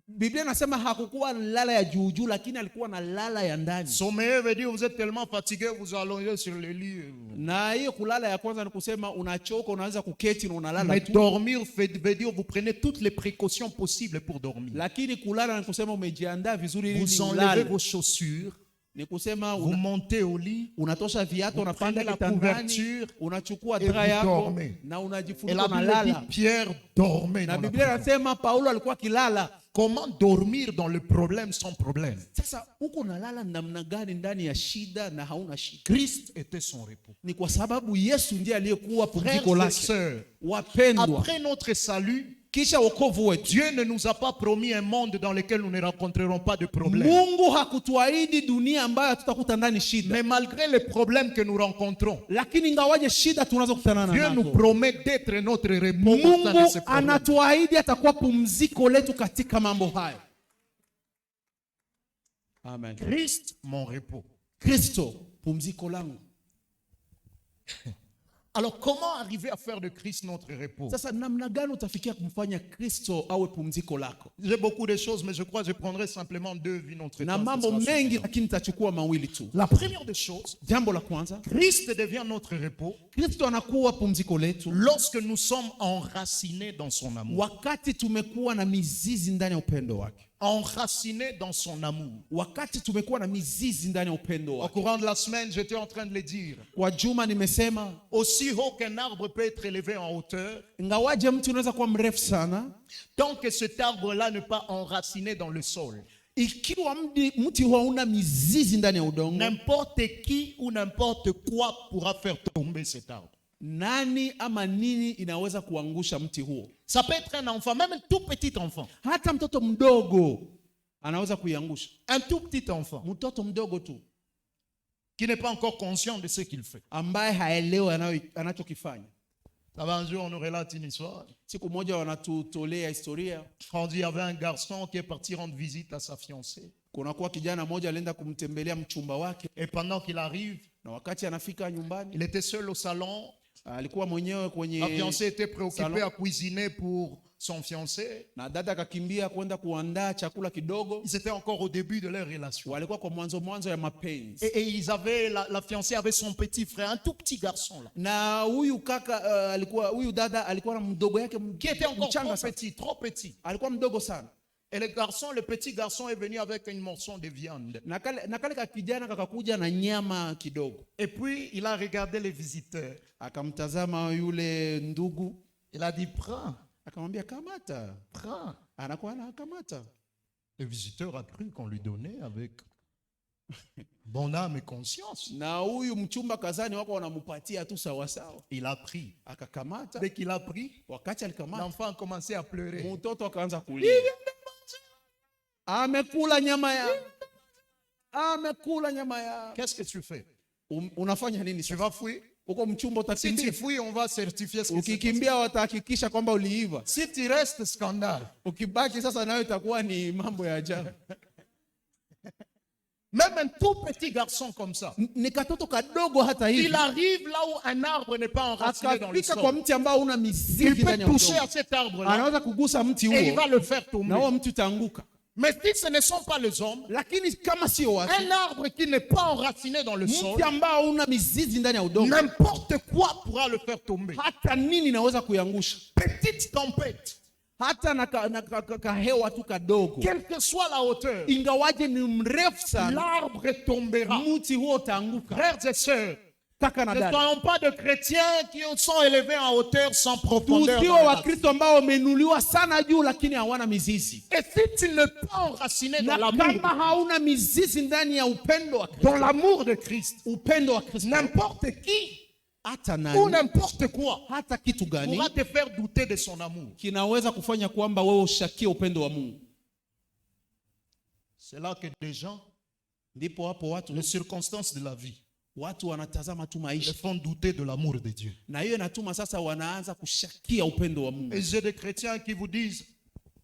Biblia inasema hakukuwa na lala ya juu juu, lakini alikuwa na lala ya ndani. Sommeiller veut dire vous êtes tellement fatigué, vous allongez sur le lit. Na hiyo kulala ya kwanza ni kusema unachoka, unaweza kuketi na unalala Mais tu. dormir veut dire vous prenez toutes les précautions possibles pour dormir. Lakini kulala ni kusema umejiandaa vizuri ili Vous enlevez ulale. vos chaussures, Ni kusema vous montez au lit unatosha viatu, unapanda prenez la kitandani, couverture unachukua et dra vous yako dormez. na et unajifunika la Bible dit unalala. Pierre dormait Na dans la Biblia prison. inasema Paulo alikuwa akilala. Comment dormir dans le problème sans problème? Sasa huko unalala namna gani ndani ya shida na hauna shida? Christ était son repos. Ni kwa sababu Yesu ndiye aliyekuwa Frères pumziko et lake. sœurs, Wapendwa, après notre salut, kisha wokovu wetu, Dieu ne nous a pas promis un monde dans lequel nous ne rencontrerons pas de problèmes. Mungu hakutuahidi dunia ambayo hatutakuta ndani shida. Mais malgré les problèmes que nous rencontrons, Lakini ingawaje shida tunazokutana Dieu nous nazo, promet d'être notre repos au sein de Mungu ces problèmes. anatuahidi atakuwa pumziko letu katika mambo haya. Amen. Christ, mon repos. Kristo pumziko langu. Alors comment arriver à faire de Christ notre repos? Sasa namna gani utafikia kumfanya Kristo awe pumziko lako? J'ai beaucoup de choses, mais je crois que je prendrai simplement 2 vues notre Na temps. mambo Ce sera mengi, suffisant. lakini nitachukua mawili tu. La première des choses, Jambo la kwanza, Christ devient notre repos Kristo anakuwa pumziko letu lorsque nous sommes enracinés dans son amour. wakati tumekuwa na mizizi ndani ya upendo wake. Enracinés dans son amour. Wakati tumekuwa na mizizi ndani ya upendo Au wake. courant de la semaine, j'étais en train de le dire. Kwa juma nimesema, Aussi haut qu'un arbre peut être élevé en hauteur, ingawaje mtu unaweza kuwa mrefu sana, tant que cet arbre-là n'est pas enraciné dans le sol, Ikiwa mti huo hauna mizizi ndani ya udongo, n'importe qui ou n'importe quoi pourra faire tomber cet arbre. nani ama nini inaweza kuangusha mti huo? Ça peut être un enfant, même un tout petit enfant. Hata mtoto mdogo anaweza kuiangusha. Un tout petit enfant Mtoto mdogo tu qui n'est pas encore conscient de ce qu'il fait. ambaye haelewi anachokifanya. Un jour, on nous relate une histoire. Siku moja wanatutolea historia. On dit il y avait un garçon qui est parti rendre visite à sa fiancée. Kunakuwa kijana mmoja alienda kumtembelea mchumba wake, Et pendant qu'il arrive, na wakati anafika nyumbani il était seul au salon. alikuwa mwenyewe kwenye La fiancée était préoccupée salon, à cuisiner pour son fiancé. na dada akakimbia kwenda kuandaa chakula kidogo. Ils étaient encore au début de leur relation. Walikuwa kwa mwanzo ya mapenzi. Et ils avaient, la fiancée avait son petit frère, un tout petit garçon là, Na huyu kaka huyu dada alikuwa na mdogo yake qui était encore mchanga sana. trop petit. Alikuwa mdogo sana. Et le petit garçon est venu avec une morceau de viande. Na kale ka kijana kakakuja na nyama kidogo. Et puis, il a regardé les visiteurs. Akamtazama yule ndugu. Il a dit, prends, Akamwambia kamata. prends. Anakuwa anakamata. Le visiteur a cru qu'on lui donnait avec bonne âme et conscience. Na huyu mchumba kazani wako wanamupatia tu sawa sawa. Il a pris. Akakamata. Dès qu'il a pris, Wakati alikamata, l'enfant a commencé à pleurer. mtoto akaanza kulia. Amekula nyama ya. Amekula nyama ya. Qu'est-ce que tu fais? Unafanya nini Tu sasa? vas fuir? Uko mchumba Si tu utakimbia. fuis, on va certifier ce que c'est. Ukikimbia watahakikisha kwamba uliiva. Si tu restes, scandale. Ukibaki sasa nayo itakuwa ni mambo ya ajabu. Même un tout petit garçon comme ça, Ni katoto kadogo hata hivi. il arrive là où un arbre n'est pas enraciné dans le Akafika kwa sol. mti ambao una Il mizizi peut ndani ya toucher à udongo. cet arbre-là Anaweza kugusa mti et il huo va le faire na tomber. huo mti utaanguka. Mais si ce ne sont pas les hommes, Lakini kama sio watu, un arbre qui n'est pas enraciné dans le sol, mti ambao una mizizi ndani ya udongo, n'importe quoi pourra le faire tomber. hata nini inaweza kuiangusha. Petite tempête, Hata na kahewa tu kadogo, quelle que soit la hauteur, ingawaje ni mrefu sana, l'arbre tombera. mti huo utaanguka. Frères et sœurs, Kaka na ne dada, soyons pas de chrétiens qui sont élevés en hauteur sans profondeur. tusiwe dans le Wakristo ambao wamenuliwa sana juu lakini hawana mizizi. Et si tu n'es pas enraciné Na dans kama l'amour, hauna mizizi ndani ya upendo wa Kristo, dans l'amour de Christ, upendo wa Kristo, n'importe qui hata ou nani, n'importe quoi hata kitu gani pourra te faire douter de son amour. kinaweza kufanya kwamba wewe ushakie upendo wa Mungu. C'est là que des gens, Ndipo hapo les circonstances de la vie, watu wanatazama tu les maisha, font douter de l'amour de Dieu. na hiyo inatuma sasa wanaanza kushakia upendo wa Mungu. Et j'ai des chrétiens qui vous disent,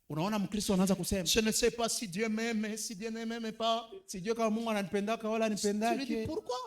Unaona Mkristo anaanza kusema, je ne sais pas si Dieu m'aime, si Dieu ne m'aime pas. sijui kama Mungu ananipendaka wala Tu lui dis, anipendake. pourquoi?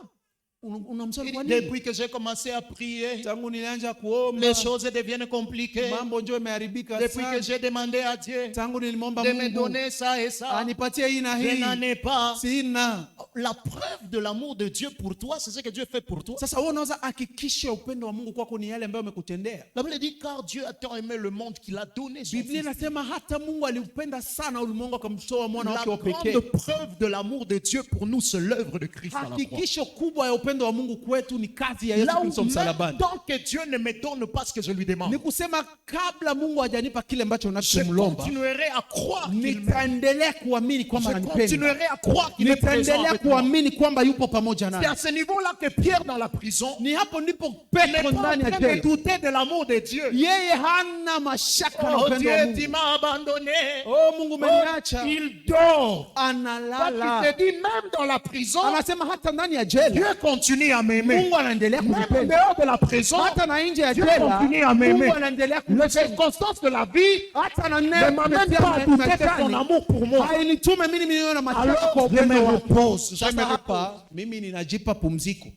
Unamswali Il kwa dit, nini? depuis que j'ai commencé à prier, Tangu nilianza kuomba les choses deviennent compliquées. mambo ndio imeharibika Depuis que sana. j'ai demandé à Dieu Tangu nilimwomba de me Mungu donner ça et ça, anipatie hii na je n'en hii, ai pas. sina. La preuve de l'amour de Dieu pour toi, c'est ce que Dieu fait pour toi. Sasa wewe unaweza hakikisha upendo wa Mungu kwako ni yale ambayo amekutendea. La Bible dit, car Dieu a tant aimé le monde qu'il a donné son Biblia Fils. inasema hata Mungu aliupenda sana ulimwengu akamtoa mwana La wake wa pekee. grande preuve de l'amour de Dieu pour nous, c'est l'œuvre de Christ à la croix. Hakikisho kubwa ya upendo wa Mungu kwetu ni kazi ya Yesu Là où Kristo même msalabani. tant que Dieu ne me donne pas ce que je lui demande, Ni kusema kabla Mungu hajanipa kile ambacho je nachomlomba, continuerai à croire qu'il m'aime. nitaendelea kuamini kwamba Je ananipenda. continuerai à croire qu'il est présent Nitaendelea avec moi. kuamini kwamba yupo pamoja C'est nami. à ce niveau-là que Pierre dans la prison Ni hapo ndipo n'est Petro pas en ndani ya train de jela, douter de l'amour de Dieu. yeye hana mashaka na Oh upendo wa Dieu, tu Mungu. m'as abandonné. Oh, Mungu umeniacha. Il dort. Analala. Parce qu'il se dit, même dans la prison, Anasema hata ndani ya jela Dieu continue à m'aimer. Mungu anaendelea Même en kunipenda. dehors de la prison, Hata na nje ya Dieu jela continue à m'aimer. Mungu anaendelea Les kunipenda. circonstances de la vie Hata na ne m'amènent pas à douter de son amour pour moi. hainitume mimi niwe na mashaka kwa Alors, je me upendo wake. repose. Je me Sasa repose. hapa mimi ninajipa pumziko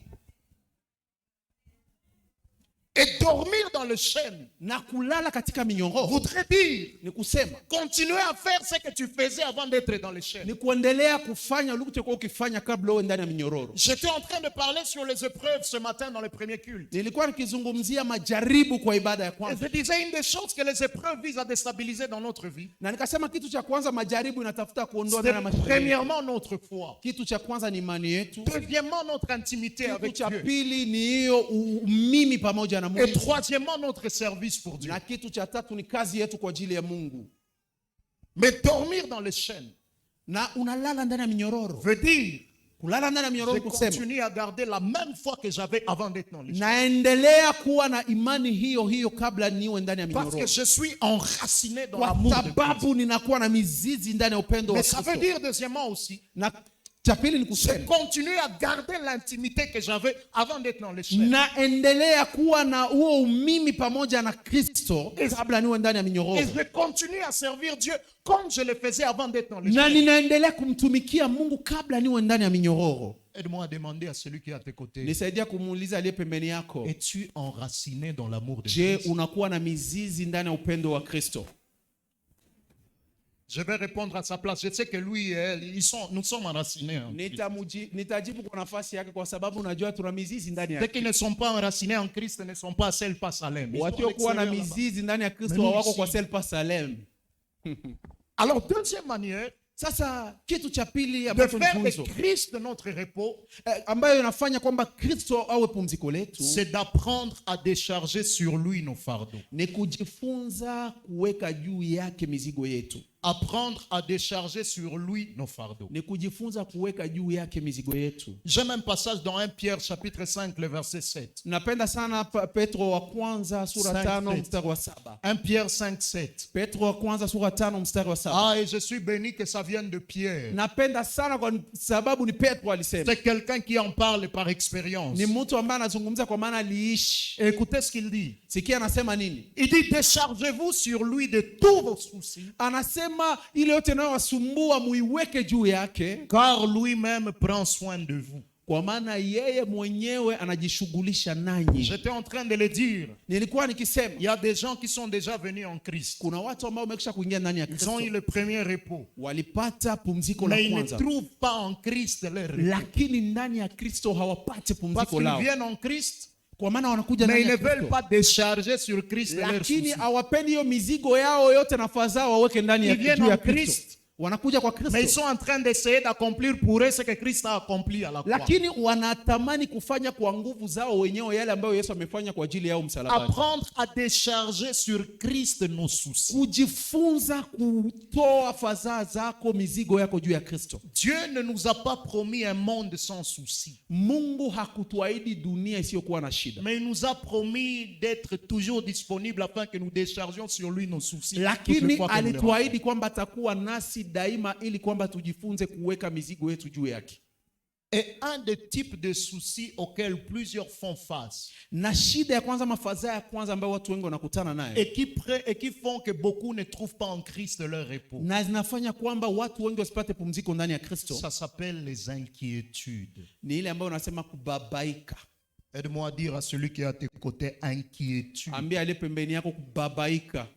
Et dormir dans le chêne na kulala katika minyororo. voudrait dire Ni kusema continuer à faire ce que tu faisais avant d'être dans le chêne. ni kuendelea kufanya ulikokuwa ukifanya kabla uwe ndani ya minyororo. J'étais en train de parler sur les épreuves ce matin dans le premier culte. Nilikuwa nikizungumzia majaribu kwa ibada ya Et kwanza, je disais une des choses que les épreuves visent à déstabiliser dans notre vie. na nikasema kitu cha kwanza majaribu inatafuta kuondoa ndani ya C'est maisha yetu. premièrement notre foi. Kitu cha kwanza ni imani yetu. Deuxièmement, notre intimité Kitu avec cha Dieu. pili ni hiyo mimi pamoja na Et Mungu, troisièmement, notre service pour Dieu. na kitu cha tatu ni kazi yetu kwa ajili ya Mungu. Mais dormir dans les chaînes na unalala ndani ya minyororo. veut dire, Kulala ndani ya je minyororo kusema continue à garder la même foi que j'avais avant d'être dans l'église. naendelea kuwa na imani hiyo hiyo kabla niwe ndani ya Parce que minyororo, je suis enraciné dans kwa l'amour de Christ. sababu ninakuwa na mizizi ndani ya upendo wa Mais ça veut Kristo. dire deuxièmement aussi, Na cha pili ni je kusema continue à garder l'intimité que j'avais avant d'être dans les chaînes. naendelea kuwa na huo umimi pamoja na Kristo kabla niwe ndani ya minyororo, Et je continue à servir Dieu comme je le faisais avant d'être dans les na chaînes. ninaendelea kumtumikia Mungu kabla niwe ndani ya minyororo. Aide-moi à demander à celui qui est à tes côtés, Nisaidia kumuuliza aliye pembeni yako, es-tu enraciné dans l'amour de je, Christ? unakuwa na mizizi ndani ya upendo wa Kristo? Je vais répondre à sa place. Je sais que lui et elle, nous sommes enracinés. En Christ. Nitajibu kwa nafasi yake, kwa sababu najua tuna mizizi ndani Ceux ya qui ne sont pas enracinés en Christ ne sont pas à Selpa Salem. Ils sont à wasiokuwa na l'extérieur là-bas. mizizi ndani ya Kristo Mais nous hawako ici. kwa Selpa Salem. Alors, deuxième manière Sasa kitu cha pili de ambacho ni faire de funzo Christ notre repos, ambayo inafanya kwamba Kristo awe pumziko letu c'est d'apprendre à décharger sur lui nos fardeaux. ni kujifunza kuweka juu yake mizigo yetu, Apprendre à décharger sur lui nos fardeaux. ni kujifunza kuweka juu yake mizigo yetu. J'aime un passage dans 1 Pierre chapitre 5, le verset 7. Napenda sana Petro wa kwanza sura 5 7. mstari wa 7. 1 Pierre 5, 7. Petro wa kwanza sura 5 mstari wa 7. Ah, et je suis béni que ça vienne de Pierre. Napenda sana kwa sababu ni Petro alisema. C'est quelqu'un qui en parle par expérience. Ni mtu ambaye anazungumza kwa maana aliishi. Et écoutez ce qu'il dit. Sikia anasema nini? Il dit, déchargez-vous sur lui de tous vos soucis, Anasema ile yote inayowasumbua muiweke juu yake, car lui-même prend soin de vous. kwa maana yeye mwenyewe anajishughulisha nanyi. J'étais en train de le dire. Nilikuwa nikisema Il y a des gens qui sont déjà venus en Christ. kuna watu ambao wamekwisha kuingia ndani ya Ils ont eu Kristo, le premier repos. walipata pumziko la Mais ils ne kwanza, trouvent pas en Christ leur repos. lakini ndani ya Kristo hawapati Parce pumziko qu'ils lao, viennent en Christ, kwa maana wanakuja mais ndani ils ne ya veulent Kristo, pas décharger sur Christ leurs lakini soucis. hawapendi hiyo mizigo yao yote na fadhaa zao waweke ndani ya Ils viennent juu ya en Christ. Kristo. Wanakuja kwa Mais ils Kristo, sont en train d'essayer d'accomplir pour eux ce que Christ a accompli à la croix. lakini wanatamani kufanya kwa nguvu zao wenyewe yale ambayo Yesu amefanya kwa ajili yao msalabani. Apprendre à décharger sur Christ nos soucis. Kujifunza kutoa fadhaa zako, mizigo yako juu ya Kristo. Dieu ne nous a pas promis un monde sans soucis, Mungu hakutuahidi dunia isiyokuwa na shida, mais il nous a promis d'être toujours disponible afin que nous déchargions sur lui nos soucis. lakini Toutes les fois que nous les alituahidi kwamba atakuwa nasi daima, ili kwamba tujifunze kuweka mizigo yetu juu yake. Et un des types de soucis auxquels plusieurs font face Na shida ya kwanza, mafadhaa ya kwanza ambayo watu wengi wanakutana nayo et qui font que beaucoup ne trouvent pas en Christ leur repos, na zinafanya kwamba watu wengi wasipate pumziko ndani ya Kristo, ça s'appelle les inquiétudes. ni ile ambayo unasema kubabaika. Aide-moi à dire à celui qui est à tes côtés, inquiétude. Ambia aliye pembeni yako kubabaika.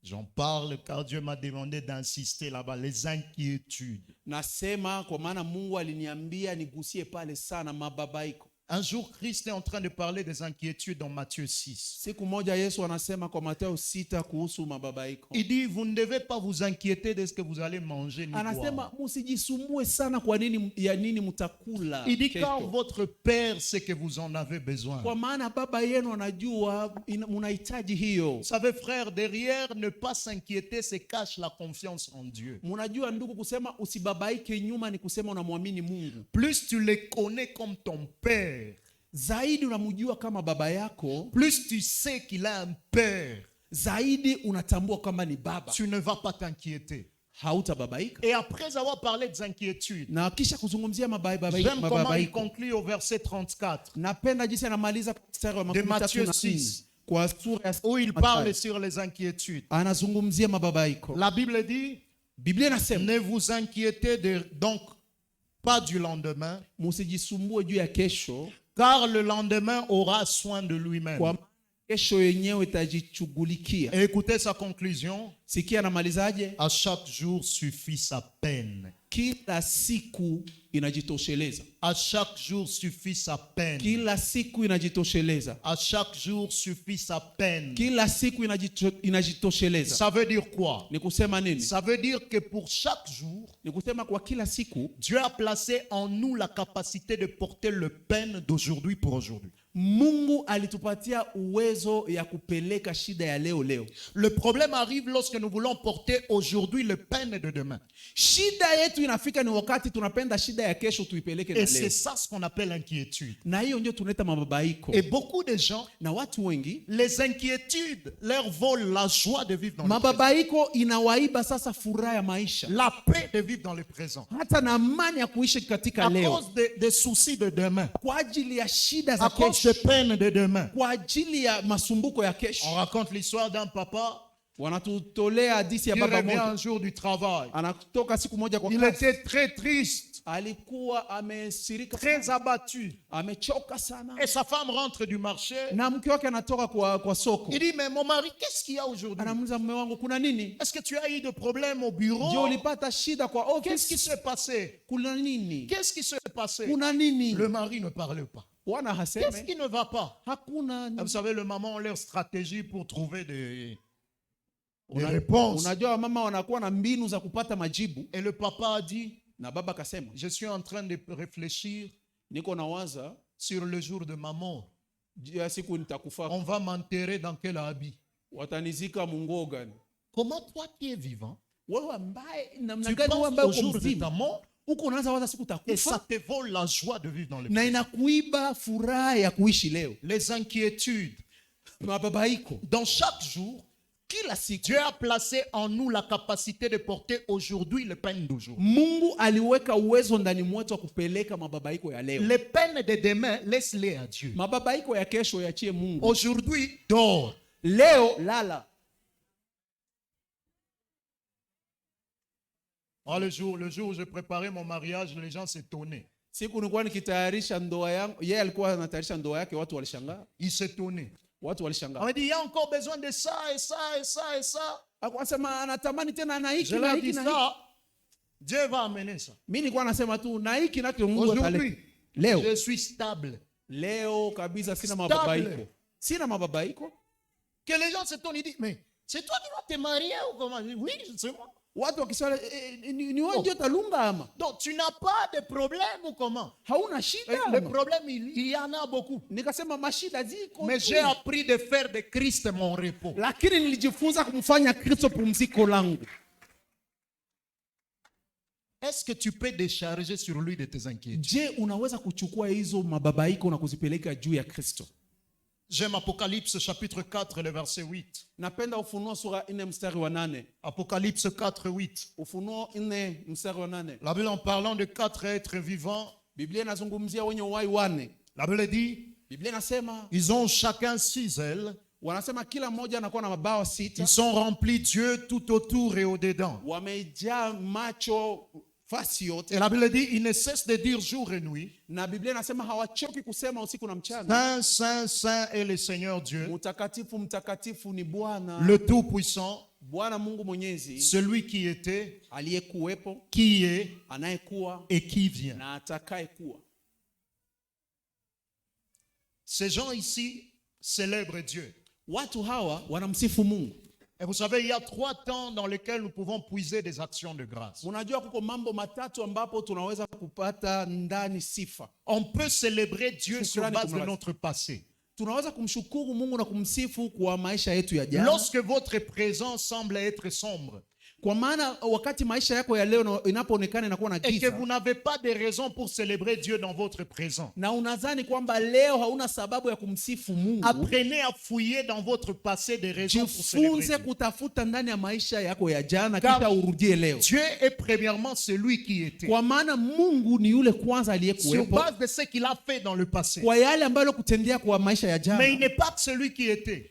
J'en parle car Dieu m'a demandé d'insister là-bas, les inquiétudes. Nasema kwa maana Mungu aliniambia nigusie pale sana, mababaiko. Un jour, Christ est en train de parler des inquiétudes dans Matthieu 6. Siku moja Yesu anasema kwa Mathayo 6 kuhusu mababaiko. Il dit, vous ne devez pas vous inquiéter de ce que vous allez manger ni boire. Anasema msijisumbue sana kwa nini ya nini mtakula. Il dit, kesho. car votre Père sait que vous en avez besoin. Kwa maana baba yenu anajua mnahitaji hiyo. Vous savez, frère, derrière ne pas s'inquiéter se cache la confiance en Dieu. Mnajua ndugu, kusema usibabaike nyuma ni kusema unamwamini Mungu. Plus tu le connais comme ton Père, Zaidi unamjua kama baba yako, plus tu sais qu'il a un Père, zaidi unatambua kama ni baba, tu ne vas pas t'inquiéter. hautababaika. Et après avoir parlé des inquiétudes, Na kisha kuzungumzia j'aime comment il mababaiko, conclut au verset 34, napenda jinsi anamaliza mstari wa de Matthieu 34 6, kwa sura ya où il Mathayo. parle sur les inquiétudes. Anazungumzia mababaiko. La Bible dit, Biblia inasema ne vous inquiétez donc pas du lendemain, msijisumbue juu ya kesho, car le lendemain aura soin de lui-même. kwa maana kesho yenyewe itajichugulikia. Et écoutez sa conclusion, Sikia anamalizaje? à chaque jour suffit sa peine. Kila siku inajitosheleza. À chaque jour suffit sa peine. Kila siku inajitosheleza. À chaque jour suffit sa peine. Kila siku inajitosheleza. Ça veut dire quoi? Ni kusema nini? Ça veut dire que pour chaque jour, Ni kusema kwa kila siku Dieu a placé en nous la capacité de porter le peine d'aujourd'hui pour aujourd'hui. Mungu alitupatia uwezo ya kupeleka shida ya leo. Le problème arrive lorsque nous voulons porter aujourd'hui le peine de demain. Shida yetu inafika ni wakati tunapenda shida ya kesho tuipeleke na Et c'est leo. ça ce qu'on appelle inquiétude. Na hiyo ndio tunaleta mababaiko. Et beaucoup de gens, Na watu wengi les inquiétudes leur volent la joie de vivre dans le présent. mababaiko inawaiba sasa furaha ya maisha. La paix de vivre dans le présent. Hata na amani ya kuishi katika À leo. cause des soucis de demain. Kwa ajili ya shida za À cause kesho. des peines de demain. Kwa ajili ya masumbuko ya kesho. On raconte l'histoire d'un papa Wanatutolea hadithi ya qui baba revient moja. un jour du travail. Anatoka siku moja kwa Il kazi. était très triste, Alikuwa amesirika très sana. abattu. Amechoka sana. Et sa femme rentre du marché. Na mke wake anatoka kwa soko. Il dit, mais mon mari, qu'est-ce qu'il y a aujourd'hui? Anamuuliza mume wangu kuna nini? Est-ce que tu as eu des problèmes au Je bureau? ulipata shida kwa Qu'est-ce qui office? s'est passé? Kuna nini? Qu'est-ce qui s'est passé? Kuna nini? Le mari ne parle pas. Bwana Qu'est-ce haseme qui ne va pas? hakuna. Vous savez, les mamans ont leur stratégie pour trouver des Una- réponses. Unajua mama wanakuwa na mbinu za kupata majibu. Et le papa a dit, Na baba akasema je suis en train de réfléchir niko nawaza sur le jour de ma mort. juu ya siku nitakufa, On va m'enterrer dans quel habit? watanizika munguo gani? Comment toi qui es vivant, Wewe ambaye namna tu gani, wewe penses ambaye au uko jour de ta mzima mort uko unaanza waza siku et ça utakufa, te vole la joie de vivre dans le na présent. inakuiba furaha ya kuishi leo. Les inquiétudes. Mababaiko Dans chaque jour, kila siku Dieu a placé en nous la capacité de porter aujourd'hui les peines d'aujourd'hui. Mungu aliweka uwezo ndani mwetu wa kupeleka mababaiko ya leo. Les peines de demain, laisse-les à Dieu. Mababaiko ya kesho yachie Mungu. Aujourd'hui, dors. Leo lala. Le jour où je préparais mon mariage, les gens s'étonnaient. Siku nilikuwa nikitayarisha ndoa yangu, yeye alikuwa anatayarisha ndoa yake, watu walishangaa. Ils s'étonnaient. Watu On walishangaa. m'a dit, il y a encore besoin de ça et ça et ça et ça. Akasema anatamani tena na hiki Je na leur hiki dis na hiki. ça. Dieu va amener ça. Mimi nilikuwa nasema tu na hiki na Mungu Aujourd'hui, ataleta. Leo je suis stable. leo kabisa sina Stable. mababaiko. Sina mababaiko. Que les gens s'étonnent, ils disent, mais c'est toi qui vas te marier ou comment? Je dis, oui, c'est moi. Watu wakisema ni wewe ndio talunga ama Donc tu n'as pas de problème ou comment? hauna shida Le ama? problème, il y en a beaucoup. Nikasema mashida ziko. Mais tu. j'ai appris de faire de Christ mon repos. Lakini nilijifunza kumfanya Kristo pumziko langu. Est-ce que tu peux décharger sur lui de tes inquiétudes? Je, unaweza kuchukua hizo mababaiko na kuzipeleka juu ya Kristo? J'aime Apocalypse chapitre 4, le verset 8. Napenda Ufunuo sura 4 mstari wa 8. Apocalypse 4, 8. Ufunuo 4 mstari wa 8. La Bible, en parlant de 4 êtres vivants, Biblia inazungumzia wenye uhai wane. la Bible dit, Biblia inasema ils ont chacun 6 ailes. wanasema kila mmoja anakuwa na mabawa 6. Ils sont remplis Dieu tout autour et au-dedans. Wamejaa macho fasi yote. Et la Bible dit, ils ne cessent de dire jour et nuit, Na Biblia inasema hawachoki kusema usiku na mchana. Saint, Saint, Saint est le Seigneur Dieu, Mtakatifu, mtakatifu ni Bwana. le Tout-Puissant, Bwana Mungu Mwenyezi, celui qui était, aliyekuwepo, qui est anayekuwa et qui vient. na atakayekuwa. Ces gens ici célèbrent Dieu. Watu hawa wanamsifu Mungu. Et vous savez, il y a 3 temps dans lesquels nous pouvons puiser des actions de grâce. Unajua kuko mambo matatu ambapo tunaweza kupata ndani sifa. On peut célébrer Dieu sur Shukrani base de kumrazi. notre passé. Tunaweza kumshukuru Mungu na kumsifu kwa maisha yetu ya jana. Lorsque votre présent semble être sombre Kwa maana wakati maisha yako ya leo inapoonekana inakuwa na et que giza, vous n'avez pas de raison pour célébrer Dieu dans votre présent, na unadhani kwamba leo hauna sababu ya kumsifu Mungu, apprenez à fouiller dans votre passé des raisons pour célébrer jifunze Dieu. kutafuta ndani ya maisha yako ya jana, Car- kisha urudie leo. Dieu est premièrement celui qui était. Kwa maana Mungu ni yule kwanza Sur aliyekuwepo, base de ce qu'il a fait dans le passé. kwa yale ambayo kutendea kwa maisha ya Mais il jana. n'est pas que celui qui était.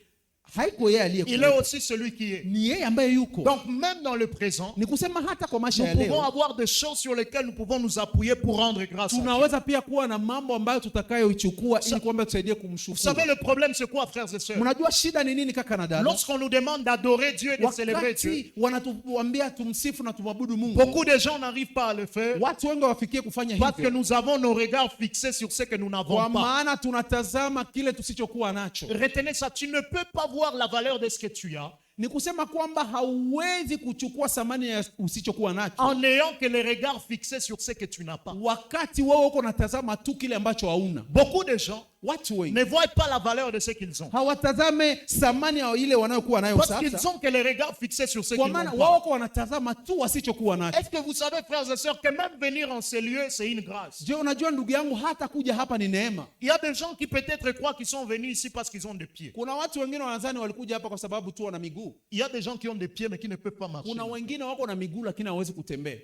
Haiko yeye Il est aliyekuwepo, aussi celui qui est. ni yeye ambaye yuko. Donc même dans le présent, Ni kusema hata kwa maisha nous ya pouvons leo avoir des choses sur lesquelles nous pouvons nous appuyer pour rendre grâce à Dieu. tunaweza pia kuwa na mambo ambayo tutakayoichukua ili kwamba tusaidie Vous savez, kumshukuru. le problème, c'est quoi, frères et sœurs? Mnajua shida ni nini kaka na dada? Lorsqu'on nous demande d'adorer Dieu et de célébrer Dieu, Wakati wanatuambia tumsifu na tumwabudu Mungu, beaucoup de gens n'arrivent pas à le faire watu wengi wafikie kufanya parce que hivyo nous avons nos regards fixés sur ce que nous kwa n'avons pas. maana tunatazama kile tusichokuwa nacho. Retenez ça, tu ne peux pas voir la valeur de ce que tu as Ni kusema kwamba hauwezi kuchukua thamani ya usichokuwa nacho en n'ayant que les regards fixés sur ce que tu n'as pas. wakati wewe uko natazama tu kile ambacho hauna. Beaucoup de gens watu wengi ne voient pas la valeur de ce qu'ils ont. hawatazame thamani ya ile wanayokuwa nayo Parce qu'ils sasa, ont que les regards fixés sur ce kwa qu'ils n'ont maana pas. wao kwa wanatazama tu wasichokuwa nacho. Est-ce que vous savez, frères et sœurs, que même venir en ces lieux, c'est une grâce? Je, unajua ndugu yangu, hata kuja hapa ni neema. Il y a des gens qui peut-être croient qu'ils sont venus ici parce qu'ils ont des pieds. Kuna watu wengine wanadhani walikuja hapa kwa sababu tu wana miguu. Il y a des gens qui ont des pieds mais qui ne peuvent pas marcher. Kuna wengine wako na miguu lakini hawezi kutembea.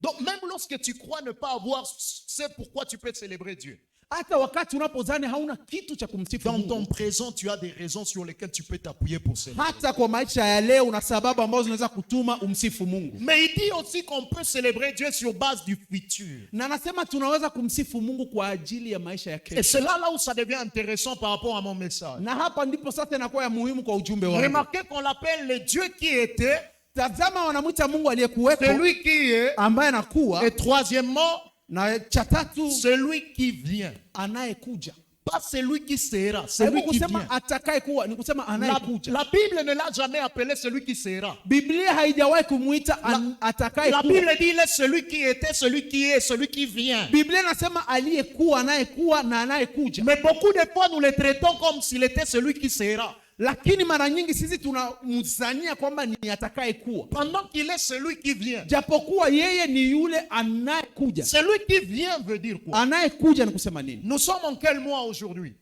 Donc même lorsque tu crois ne pas avoir, c'est pourquoi tu peux célébrer Dieu. Hata wakati unapozani hauna kitu cha kumsifu Dans ton Mungu, présent, tu as des raisons sur lesquelles tu peux t'appuyer pour célébrer. hata kwa maisha ya leo una sababu ambazo zinaweza kutuma umsifu Mungu. Mais il dit aussi qu'on peut célébrer Dieu sur base du futur. Na nasema tunaweza kumsifu Mungu kwa ajili ya maisha ya Et kesho. c'est là où ça devient intéressant par rapport à mon message. Na hapa ndipo sasa inakuwa ya muhimu kwa ujumbe wangu. Remarquez qu'on l'appelle le Dieu qui était, Tazama, wanamwita Mungu aliyekuwepo, celui qui est, ambaye anakuwa, et troisièmement, na cha tatu celui qui vient. anayekuja. Pas celui qui sera, celui Hebu qui kusema vient. atakayekuwa ni kusema La, anayekuja. la Bible ne l'a jamais appelé celui qui sera. Biblia haijawahi kumuita La atakayekuwa. Bible dit il est celui qui était, celui qui est, celui qui vient. Biblia inasema aliyekuwa, anayekuwa na anayekuja. Mais beaucoup de fois, nous le traitons comme s'il était celui qui sera. Lakini mara nyingi sisi tunamzania kwamba ni atakayekuwa, Pendant qu'il est celui qui vient. japokuwa yeye ni yule anayekuja. Celui qui vient veut dire quoi? Anayekuja ni kusema nini? Nous sommes en quel mois aujourd'hui?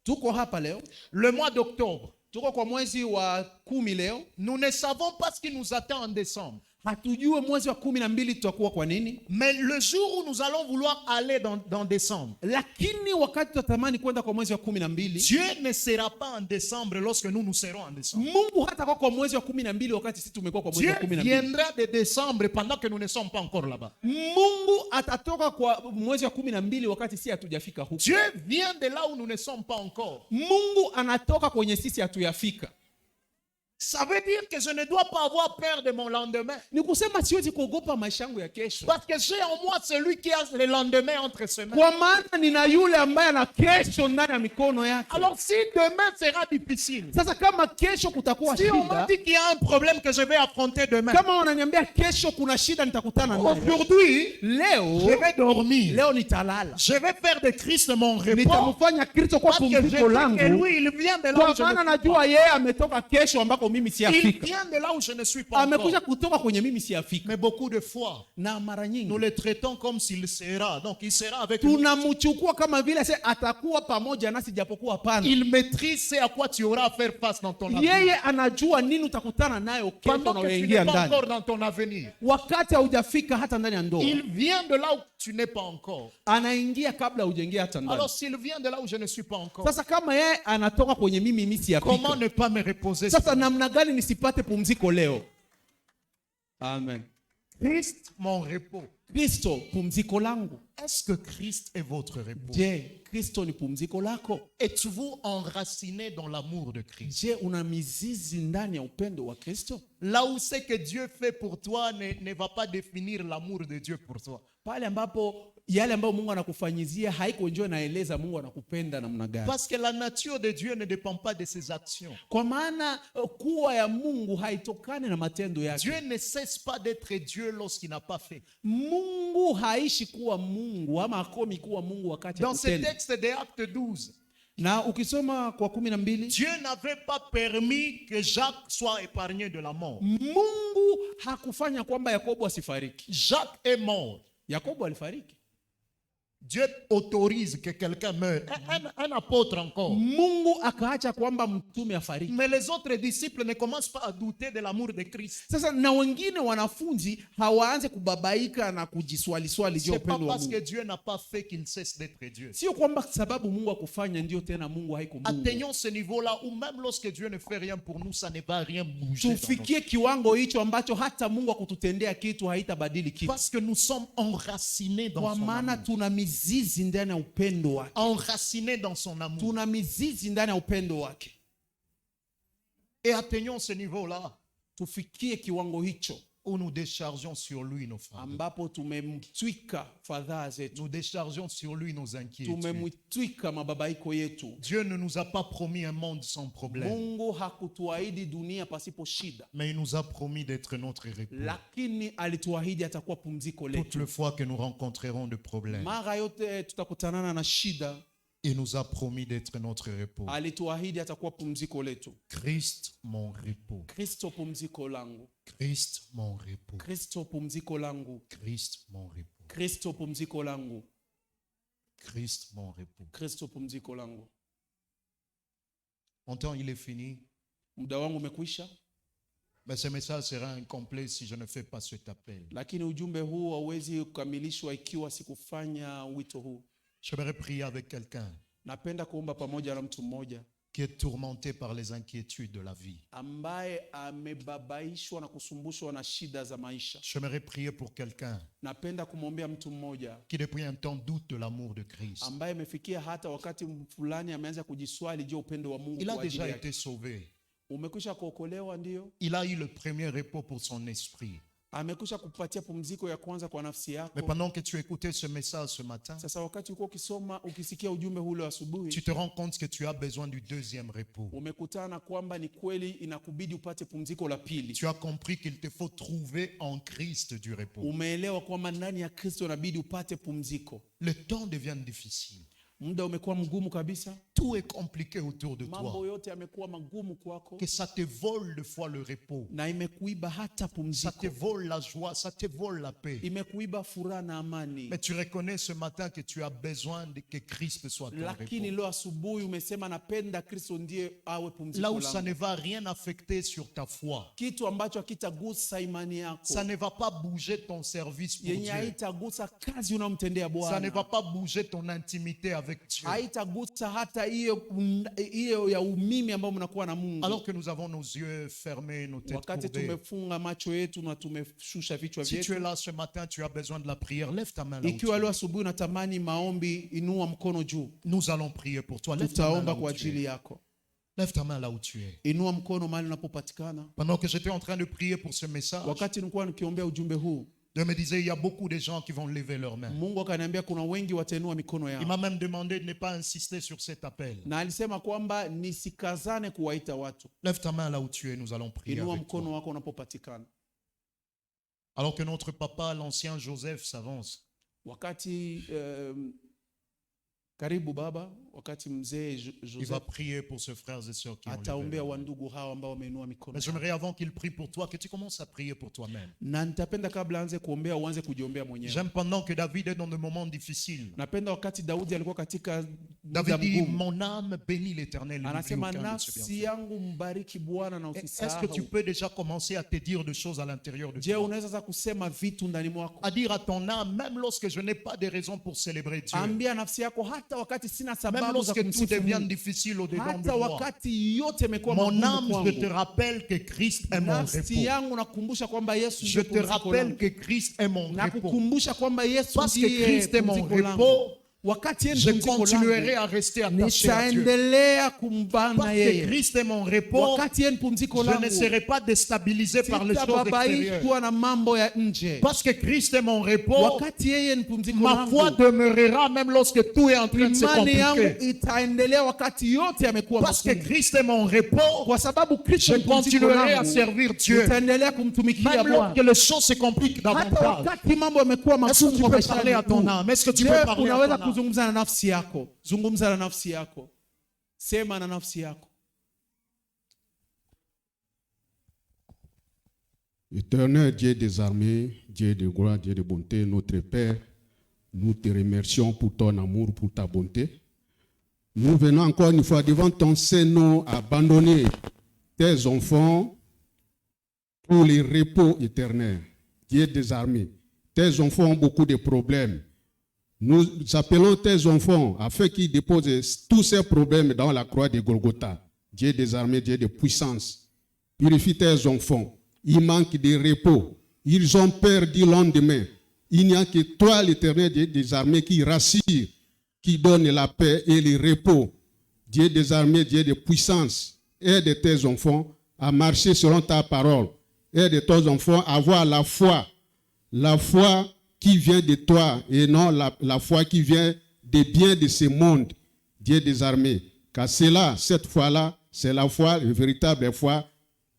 Tuko hapa leo, Le mois d'octobre. tuko kwa mwezi wa 10 leo. Nous ne savons pas ce qui nous attend en décembre. Hatujue mwezi wa 12 tutakuwa kwa nini, Mais le jour où nous allons vouloir aller dans décembre, lakini wakati tutatamani kwenda kwa mwezi wa 12, Dieu ne sera pas en décembre lorsque nous serons en décembre. Mungu hatakuwa kwa mwezi wa 12 wakati sisi tumekuwa kwa mwezi Dieu wa 12. viendra de décembre pendant que nous ne sommes pas encore là-bas. Mungu atatoka kwa mwezi wa 12 wakati sisi hatujafika huko. Dieu vient de là où nous ne sommes pas encore. Mungu anatoka kwenye sisi hatuyafika. Ça veut dire que je ne dois pas avoir peur de mon lendemain. Ni kusema siwezi kuogopa maisha yangu ya kesho, Parce que j'ai en moi celui qui a le lendemain entre ses mains. kwa maana nina yule ambaye ana kesho ndani ya mikono yake. Alors si demain sera difficile, Sasa kama kesho kutakuwa si on m'a shida, dit qu'il y a un problème que je vais affronter demain, kama wananiambia kesho kuna shida nitakutana nayo, aujourd'hui, je leo vais dormir. nitalala, Je vais faire de Christ mon repos. nitamfanya Kristo kwa Parce que je pumziko sais que langu, lui, il vient de là où kwa je ne maana suis pas. najua yeye ametoka kesho ambako mimi Il siyafika, vient de là où je ne suis pas amekuja encore. kutoka kwenye mimi siyafika. Mais beaucoup de fois, Na mara nous nyingi le traitons comme s'il sera. Donc il sera avec nous. tunamchukua kama vile se atakuwa pamoja nasi, japokuwa hapana. Il maîtrise ce à quoi tu auras à faire face dans ton avenir. Yeye anajua nini utakutana nayo kesho Pendant na que tu unaingia n'es pas ndani, encore dans ton avenir. wakati haujafika hata ndani ya ndoa. Il vient de là où tu n'es pas encore. Anaingia kabla hujaingia hata ndani. Alors s'il vient de là où je ne suis pas encore, Sasa kama yeye anatoka kwenye mimi comment siyafika, ne pas me reposer? sasa namna gani nisipate pumziko leo? Amen. Christ, mon repos. Kristo pumziko langu. Est-ce que Christ est votre repos? Je, Kristo ni pumziko lako? Êtes-vous enraciné dans l'amour de Christ? Je, una mizizi ndani ya upendo wa Kristo? Là où ce que Dieu fait pour toi ne va pas définir l'amour de Dieu pour toi. Pale ambapo yale ambayo Mungu anakufanyizia haiko njoo naeleza Mungu anakupenda namna gani. Parce que la nature de Dieu ne dépend pas de ses actions. Kwa maana kuwa ya Mungu haitokani na matendo yake. Dieu ne cesse pas d'être Dieu lorsqu'il n'a pas fait. Mungu haishi kuwa Mungu ama akomi kuwa Mungu wakati Dans ce hakutenda. texte de Acte 12, Na ukisoma kwa 12, Dieu n'avait pas permis que Jacques soit épargné de la mort. Mungu hakufanya kwamba Yakobo asifariki. Jacques est mort. Yakobo alifariki. Dieu autorise que quelqu'un meure. Un apôtre encore. Mungu akaacha kwamba mtume afariki. Mais les autres disciples ne commencent pas à douter de l'amour de Christ. Sasa na wengine wanafunzi hawaanze kubabaika na kujiswali swali juu ya C'est pas upendo wa parce que Mungu. Dieu n'a pas fait qu'il cesse d'être Dieu. Sio kwamba sababu Mungu akufanya ndio tena Mungu haiko Mungu. Atteignons ce niveau-là où même lorsque Dieu ne fait rien pour nous, ça ne va rien bouger. dans notre- Tufikie kiwango hicho ambacho hata Mungu akututendea kitu haitabadili kitu. Parce que nous sommes enracinés dans Kwa son maana amour. tuna mizizi ndani ya upendo wake. Enracinés dans son amour. Tuna mizizi ndani ya upendo wake. Et atteignons ce niveau-là Tufikie kiwango hicho où nous déchargeons sur lui nos fardeaux. ambapo tumemtwika fadhaa zetu, Nous déchargeons sur lui nos inquiétudes. tumemtwika mababaiko yetu. Dieu ne nous a pas promis un monde sans problème, Mungu hakutuahidi dunia pasipo shida, mais il nous a promis d'être notre repos. lakini alituahidi atakuwa pumziko Toutes letu. les fois que nous rencontrerons de problèmes, Mara yote tutakutanana na shida, Il nous a promis d'être notre repos. Alituahidi atakuwa pumziko letu. Christ, mon repos. Kristo pumziko langu. Christ, mon repos. Kristo pumziko langu. Christ, mon repos. Kristo pumziko langu. Christ, mon repos. Kristo pumziko langu. Mon temps, il est fini. Muda wangu umekwisha. Mais ce message sera incomplet si je ne fais pas cet appel. Lakini ujumbe huu hauwezi kukamilishwa ikiwa sikufanya wito huu. J'aimerais prier avec quelqu'un Napenda kuomba pamoja na mtu mmoja qui est tourmenté par les inquiétudes de la vie. ambaye amebabaishwa na kusumbushwa na shida za maisha. J'aimerais prier pour quelqu'un Napenda kumwombea mtu mmoja qui depuis un temps doute de l'amour de Christ. ambaye amefikia hata wakati fulani ameanza kujiswali juu upendo wa Mungu Il a kwa ajili déjà yake. été sauvé. Umekwisha kuokolewa, ndio. Il a eu le premier repos pour son esprit. Amekwisha kupatia pumziko ya kwanza kwa nafsi Mais yako. pendant que tu écoutais ce message ce matin, Sasa wakati uko ukisoma, ukisikia ujumbe ule wa tu asubuhi, te rends compte que tu as besoin du deuxième repos. umekutana kwamba ni kweli inakubidi upate pumziko la pili. Tu as compris qu'il te faut trouver en Christ du repos. Umeelewa kwamba ndani ya Kristo inabidi upate pumziko. Le temps devient difficile. Muda umekuwa mgumu kabisa, Tout est compliqué autour de mambo toi. yote yamekuwa magumu kwako Que ça te vole de fois le repos. na imekuiba hata Ça te pumziko, vole la joie, ça te vole la paix. imekuiba furaha na amani. Mais tu reconnais ce matin que tu as besoin de que Christ soit ton Lakini repos. leo asubuhi umesema napenda Kristo ndiye awe Là pumziko où ça langu, ne va rien affecter sur ta foi. kitu ambacho hakitagusa imani Ça yako, ne va pas bouger ton service pour yenye Dieu. haitagusa kazi unamtendea Ça ne Bwana, va pas bouger ton intimité avec Dieu. haitagusa hata hiyo ya umimi ambao mnakuwa na Mungu. Alors que nous avons nos yeux fermés, nos têtes Wakati courbées. tumefunga macho yetu na tumeshusha vichwa Si tu es vyetu, là ce matin, tu as besoin de la prière, lève ta main là où tu ikiwa leo es. asubuhi natamani maombi, inua mkono juu, Nous allons prier pour toi. Lève ta main là tutaomba où kwa tu ajili es. yako. Lève ta main là où tu es. Inua mkono mahali unapopatikana. Pendant que j'étais en train de prier pour ce message, Wakati nilikuwa nikiombea ujumbe huu, Dieu me disait, il y a beaucoup de gens qui vont lever leurs mains. Mungu akaniambia kuna wengi watainua mikono Il yao, m'a même demandé de ne pas insister sur cet appel. na alisema kwamba nisikazane kuwaita watu. Lève ta main là où tu es, nous allons prier Inua avec toi. mkono wako unapopatikana. Alors que notre papa, l'ancien Joseph, s'avance, Wakati karibu baba, wakati mzee il va Joseph prier pour ses frères et sœurs qui ont levé ataombea leurs mains. wandugu hawa ambao wameinua mikono Mais yao. j'aimerais avant qu'il prie pour toi, que tu commences à prier pour toi-même. Na nitapenda kabla anze kuombea uanze kujiombea mwenyewe. J'aime pendant que David est dans des moments difficiles. Napenda wakati Daudi alikuwa katika David muda dit, mgumu, mon âme bénit l'Éternel. et n'oublie anasema aucun de ses nafsi bienfaits. yangu mbariki Bwana na Est-ce que tu usisahau. peux déjà commencer à te dire des choses à l'intérieur de Je, toi? unaweza sasa kusema vitu ndani mwako, À dire à ton âme, même lorsque je n'ai pas de raison pour célébrer Dieu, ambia nafsi yako hata wakati sina même sababu za lorsque tout kumsifu devient Mungu, difficile au-dedans de hata moi, wakati yote imekuwa mon magumu âme, je te kwangu, rappelle que Christ est mon nafsi repos. yangu nakukumbusha kwamba Yesu Je ndiye te pumziko rappelle langu. que Christ est mon repos. Nakukumbusha kwamba Yesu Parce que ndiye Christ est mon pumziko langu. repos, Wakati yeye je ni pumziko continuerai langu, à rester attaché à Dieu. nitaendelea kumbana Parce que yeye. Christ est mon repos, Wakati yeye ni pumziko je ne langu, serai pas déstabilisé par les choses extérieures. sitababaishwa na mambo ya nje. Parce que Christ est mon repos, Wakati yeye ni pumziko ma foi langu, demeurera même lorsque tout est en train de se imani yangu compliquer. itaendelea wakati yote yamekuwa Parce que magumu. Christ est mon repos, Kwa sababu Kristo je ni pumziko continuerai à langu, servir Dieu. nitaendelea kumtumikia Même Bwana. lorsque les choses se compliquent Hata davantage. wakati mambo yamekuwa Est-ce que magumu tu kwa peux maisha parler à ton yangu, âme? Est-ce que tu je, peux parler à unaweza ton âme? kuzungumza na nafsi yako. Zungumza na nafsi yako, sema na nafsi yako. Éternel Dieu des armées, Dieu de gloire, Dieu de bonté, notre Père, nous te remercions pour ton amour, pour ta bonté. Nous venons encore une fois devant ton Saint-Nom abandonner tes enfants pour les repos éternels. Dieu des armées, tes enfants ont beaucoup de problèmes. Nous appelons tes enfants afin qu'ils déposent tous ces problèmes dans la croix de Golgotha. Dieu des armées, Dieu de puissance, purifie tes enfants. Il manque de repos. Ils ont peur du lendemain. Il n'y a que toi, l'Éternel Dieu des armées, qui rassure, qui donne la paix et le repos. Dieu des armées, Dieu de puissance, aide tes enfants à marcher selon ta parole. Aide tes enfants à avoir la foi qui vient de toi et non la foi qui vient des biens de ce monde. Dieu des armées. Car c'est là, cette foi-là, c'est la foi, la véritable foi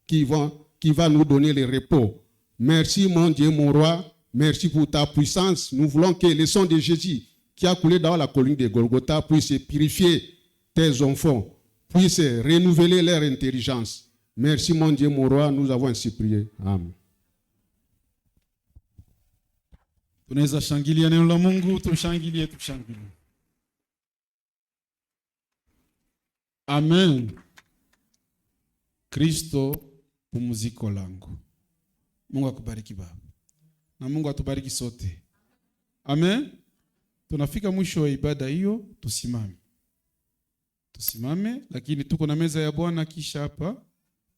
qui va nous donner le repos. Merci mon Dieu, mon roi. Merci pour ta puissance. Nous voulons que le sang de Jésus qui a coulé dans la colline de Golgotha puisse purifier tes enfants, puisse renouveler leur intelligence. Merci mon Dieu, mon roi, nous avons ainsi prié. Amen. Tunaweza shangilia neno la Mungu, tushangilie. Amen. Kristo pumziko langu. Mungu akubariki baba. Na Mungu atubariki sote. Amen. Tunafika mwisho wa ibada hiyo, tusimame, lakini tuko na meza ya Bwana. Kisha hapa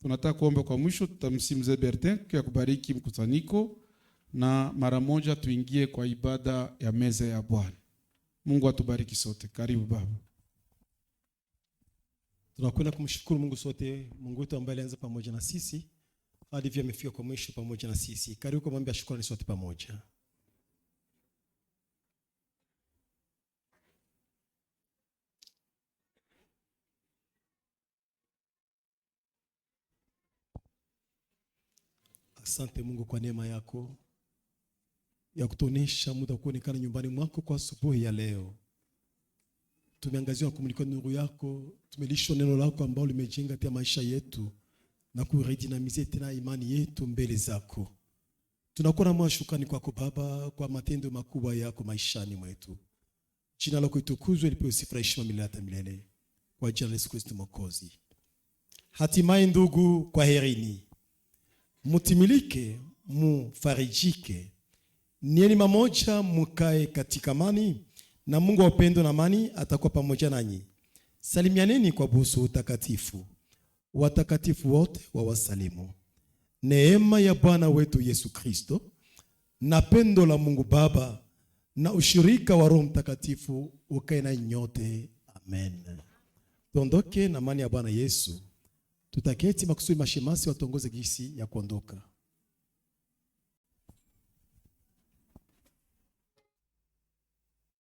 tunataka kuomba kwa mwisho, tutamsimu Bertin kwa kubariki mkusanyiko, na mara moja tuingie kwa ibada ya meza ya Bwana. Mungu atubariki sote. Karibu baba. Tunakwenda kumshukuru Mungu sote, Mungu wetu ambaye alianza pamoja na sisi hadi hivi amefika kwa mwisho pamoja na sisi. Karibu kwa mambo ya shukrani sote pamoja. Asante Mungu kwa neema yako ya kutuonesha muda kuonekana nyumbani mwako kwa asubuhi ya leo. Tumeangaziwa kumulika nuru yako, tumelishwa neno lako ambalo limejenga tia maisha yetu na kuredinamize tena imani yetu mbele zako. Tunakuwa na mwashukrani kwako Baba kwa matendo makubwa yako maishani mwetu. Jina lako litukuzwe, lipewe sifa na heshima milele hata milele. Kwa jina la Yesu Kristo Mwokozi. Hatimaye ndugu, kwa herini. Mutimilike, mufarijike. Nieni mamoja mukae katika amani, na Mungu wa upendo na amani atakuwa pamoja nanyi. Salimianeni kwa busu utakatifu. Watakatifu wote wawasalimu. Neema ya Bwana wetu Yesu Kristo na pendo la Mungu Baba na ushirika wa Roho Mtakatifu ukae na nyote. Amen. Tuondoke na amani ya Bwana Yesu. Tutaketi makusudi mashemasi watongoze gisi ya kuondoka.